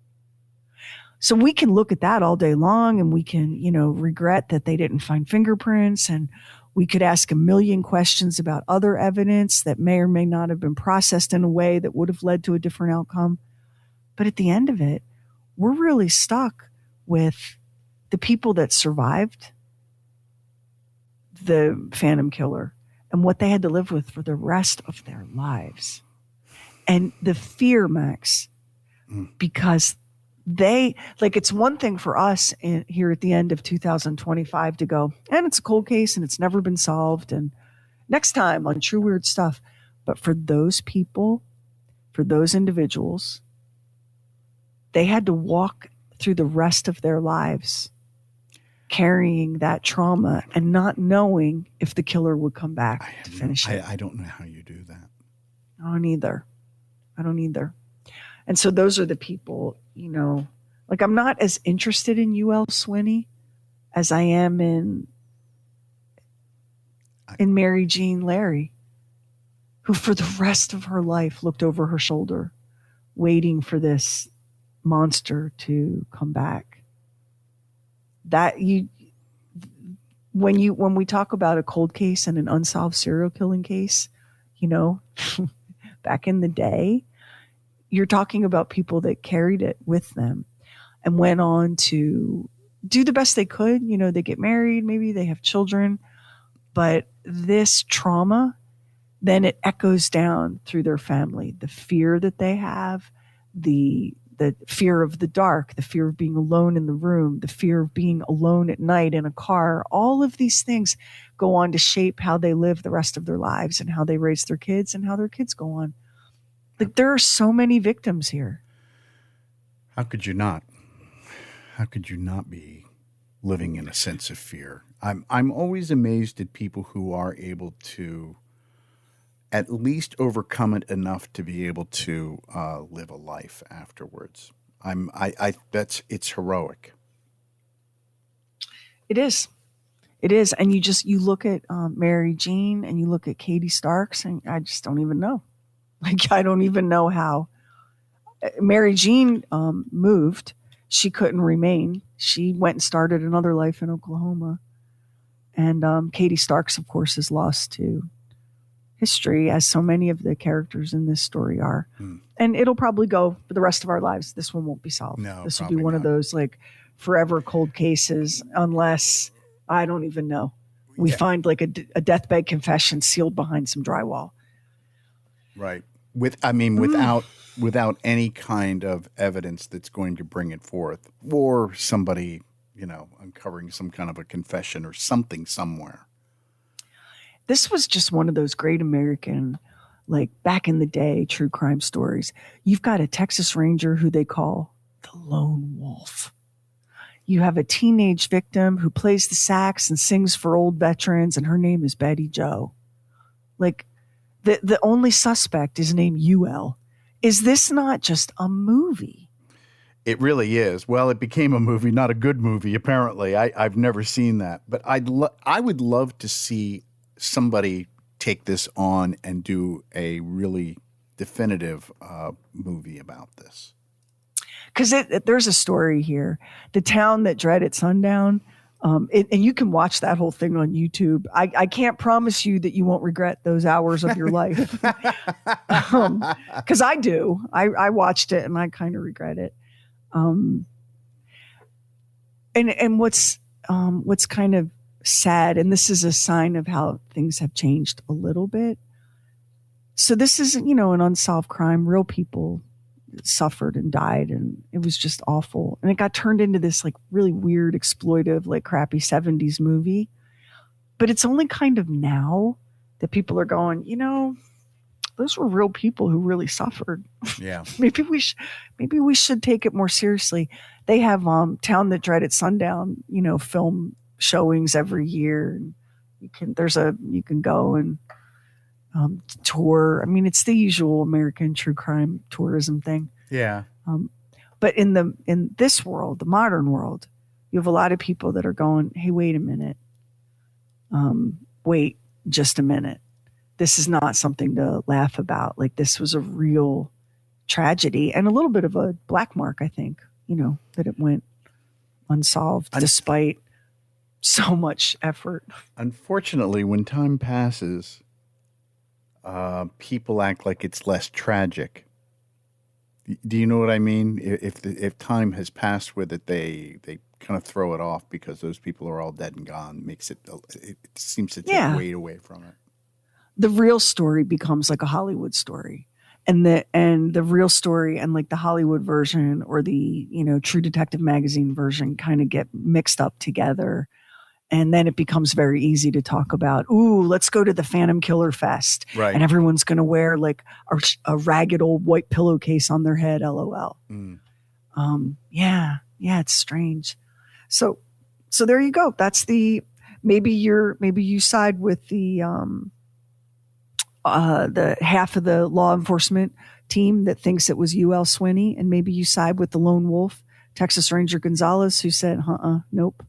Speaker 1: So we can look at that all day long, and we can, regret that they didn't find fingerprints, and we could ask a million questions about other evidence that may or may not have been processed in a way that would have led to a different outcome. But at the end of it, we're really stuck with the people that survived the Phantom Killer and what they had to live with for the rest of their lives. And the fear, Max, because it's one thing for us here at the end of 2025 to go, and it's a cold case and it's never been solved, and next time on True Weird Stuff. But for those people, for those individuals, they had to walk through the rest of their lives carrying that trauma and not knowing if the killer would come back to finish it.
Speaker 12: I don't know how you do that.
Speaker 1: I don't either. And so those are the people, like, I'm not as interested in UL Swinney as I am in Mary Jean Larry, who for the rest of her life looked over her shoulder, waiting for this monster to come back. When we talk about a cold case and an unsolved serial killing case, back in the day, you're talking about people that carried it with them and went on to do the best they could. They get married, maybe they have children, but this trauma, then it echoes down through their family. The fear that they have, the fear of the dark, the fear of being alone in the room, the fear of being alone at night in a car, all of these things go on to shape how they live the rest of their lives and how they raise their kids and how their kids go on. Like, there are so many victims here.
Speaker 12: How could you not? How could you not be living in a sense of fear? I'm always amazed at people who are able to at least overcome it enough to be able to live a life afterwards. It's heroic.
Speaker 1: It is. And you look at Mary Jean and you look at Katie Starks, and I just don't even know. Like, I don't even know how. Mary Jean moved. She couldn't remain. She went and started another life in Oklahoma. And Katie Starks, of course, is lost to history, as so many of the characters in this story are. And it'll probably go for the rest of our lives. This one won't be solved.
Speaker 12: No,
Speaker 1: this will be one of those, like, forever cold cases, unless I don't even know. We find like a deathbed confession sealed behind some drywall.
Speaker 12: Right. Without any kind of evidence that's going to bring it forth, or somebody, uncovering some kind of a confession or something somewhere.
Speaker 1: This was just one of those great American, like back in the day, true crime stories. You've got a Texas Ranger who they call the Lone Wolf. You have a teenage victim who plays the sax and sings for old veterans, and her name is Betty Jo. Like, the only suspect is named UL. Is this not just a movie?
Speaker 12: It really is. Well, it became a movie, not a good movie, apparently. I've never seen that. But I would love to see somebody take this on and do a really definitive movie about this.
Speaker 1: Because there's a story here. The Town That Dreaded Sundown. And you can watch that whole thing on YouTube. I can't promise you that you won't regret those hours of your life. Because I do. I watched it and I kind of regret it. And what's kind of sad, and this is a sign of how things have changed a little bit. So this is, an unsolved crime. Real people suffered and died, and it was just awful. And it got turned into this like really weird, exploitive, like crappy 70s movie. But it's only kind of now that people are going, those were real people who really suffered.
Speaker 12: Yeah.
Speaker 1: maybe we should take it more seriously. They have Town That Dreaded Sundown, film showings every year. You can go and tour. I mean, it's the usual American true crime tourism thing.
Speaker 12: Yeah.
Speaker 1: But in this world, the modern world, you have a lot of people that are going, hey, wait a minute. Wait just a minute. This is not something to laugh about. Like, this was a real tragedy and a little bit of a black mark, I think, that it went unsolved despite so much effort.
Speaker 12: Unfortunately, when time passes, people act like it's less tragic. Do you know what I mean? If time has passed with it, they kind of throw it off because those people are all dead and gone. It seems to take weight away from it.
Speaker 1: The real story becomes like a Hollywood story, and the real story and like the Hollywood version or the True Detective magazine version kind of get mixed up together. And then it becomes very easy to talk about, ooh, let's go to the Phantom Killer Fest.
Speaker 12: Right.
Speaker 1: And everyone's going to wear like a ragged old white pillowcase on their head, LOL.
Speaker 12: Mm.
Speaker 1: Yeah, it's strange. So there you go. That's maybe you side with the half of the law enforcement team that thinks it was UL Swinney, and maybe you side with the lone wolf, Texas Ranger Gonzalez, who said, nope,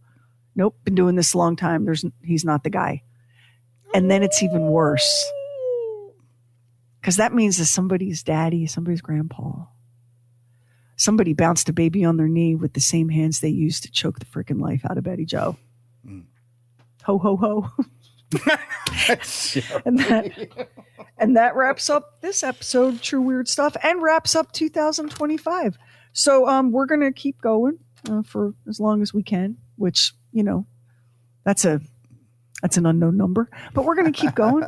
Speaker 1: been doing this a long time. He's not the guy. And then it's even worse. Because that means that somebody's daddy, somebody's grandpa, somebody bounced a baby on their knee with the same hands they used to choke the freaking life out of Betty Jo. Mm. Ho, ho, ho. and that wraps up this episode, True Weird Stuff, and wraps up 2025. So we're going to keep going for as long as we can, which, that's an unknown number, but we're going to keep going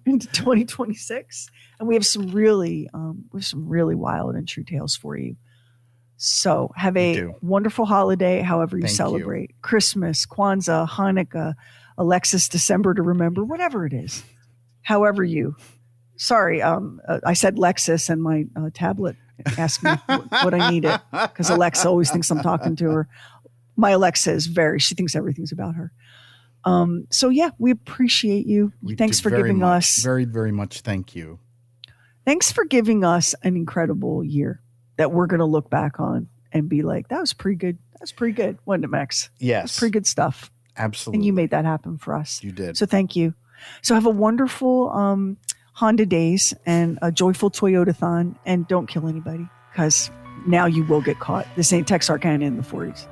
Speaker 1: into 2026. And we have some really wild and true tales for you. So have a wonderful holiday, however you celebrate. Christmas, Kwanzaa, Hanukkah, Alexis December to remember, whatever it is. However sorry, I said Lexus and my tablet asked me what I needed because Alexa always thinks I'm talking to her. My Alexa she thinks everything's about her. So yeah, we appreciate you. Thanks for giving us
Speaker 12: very, very much. Thank you.
Speaker 1: Thanks for giving us an incredible year that we're going to look back on and be like, that was pretty good. That was pretty good. Wasn't it, Max?
Speaker 12: Yes.
Speaker 1: That was pretty good stuff.
Speaker 12: Absolutely.
Speaker 1: And you made that happen for us.
Speaker 12: You did.
Speaker 1: So thank you. So have a wonderful Honda days and a joyful Toyota-thon, and don't kill anybody because now you will get caught. This ain't Texarkana in the 40s.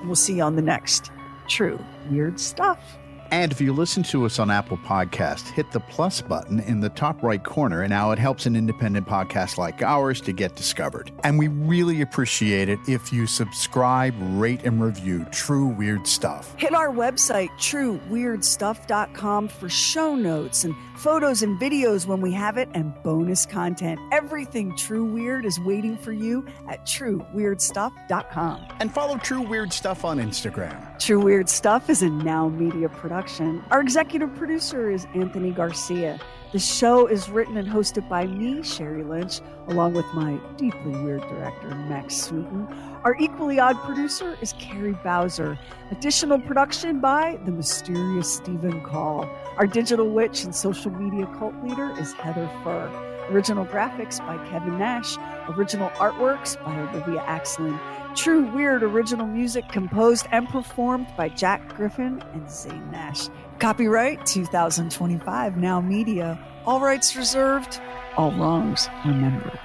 Speaker 1: We'll see you on the next True Weird Stuff.
Speaker 12: And if you listen to us on Apple Podcasts, hit the plus button in the top right corner, and now it helps an independent podcast like ours to get discovered. And we really appreciate it if you subscribe, rate, and review True Weird Stuff.
Speaker 1: Hit our website, trueweirdstuff.com, for show notes and photos and videos when we have it, and bonus content. Everything True Weird is waiting for you at trueweirdstuff.com.
Speaker 12: And follow True Weird Stuff on Instagram.
Speaker 1: True Weird Stuff is a Now Media production. Our executive producer is Anthony Garcia. The show is written and hosted by me, Sherry Lynch, along with my deeply weird director, Max Sweeten. Our equally odd producer is Carrie Bowser. Additional production by the mysterious Stephen Call. Our digital witch and social media cult leader is Heather Furr. Original graphics by Kevin Nash. Original artworks by Olivia Axlin. True Weird original music composed and performed by Jack Griffin and Zane Nash. Copyright 2025 Now Media. All rights reserved. All wrongs remembered.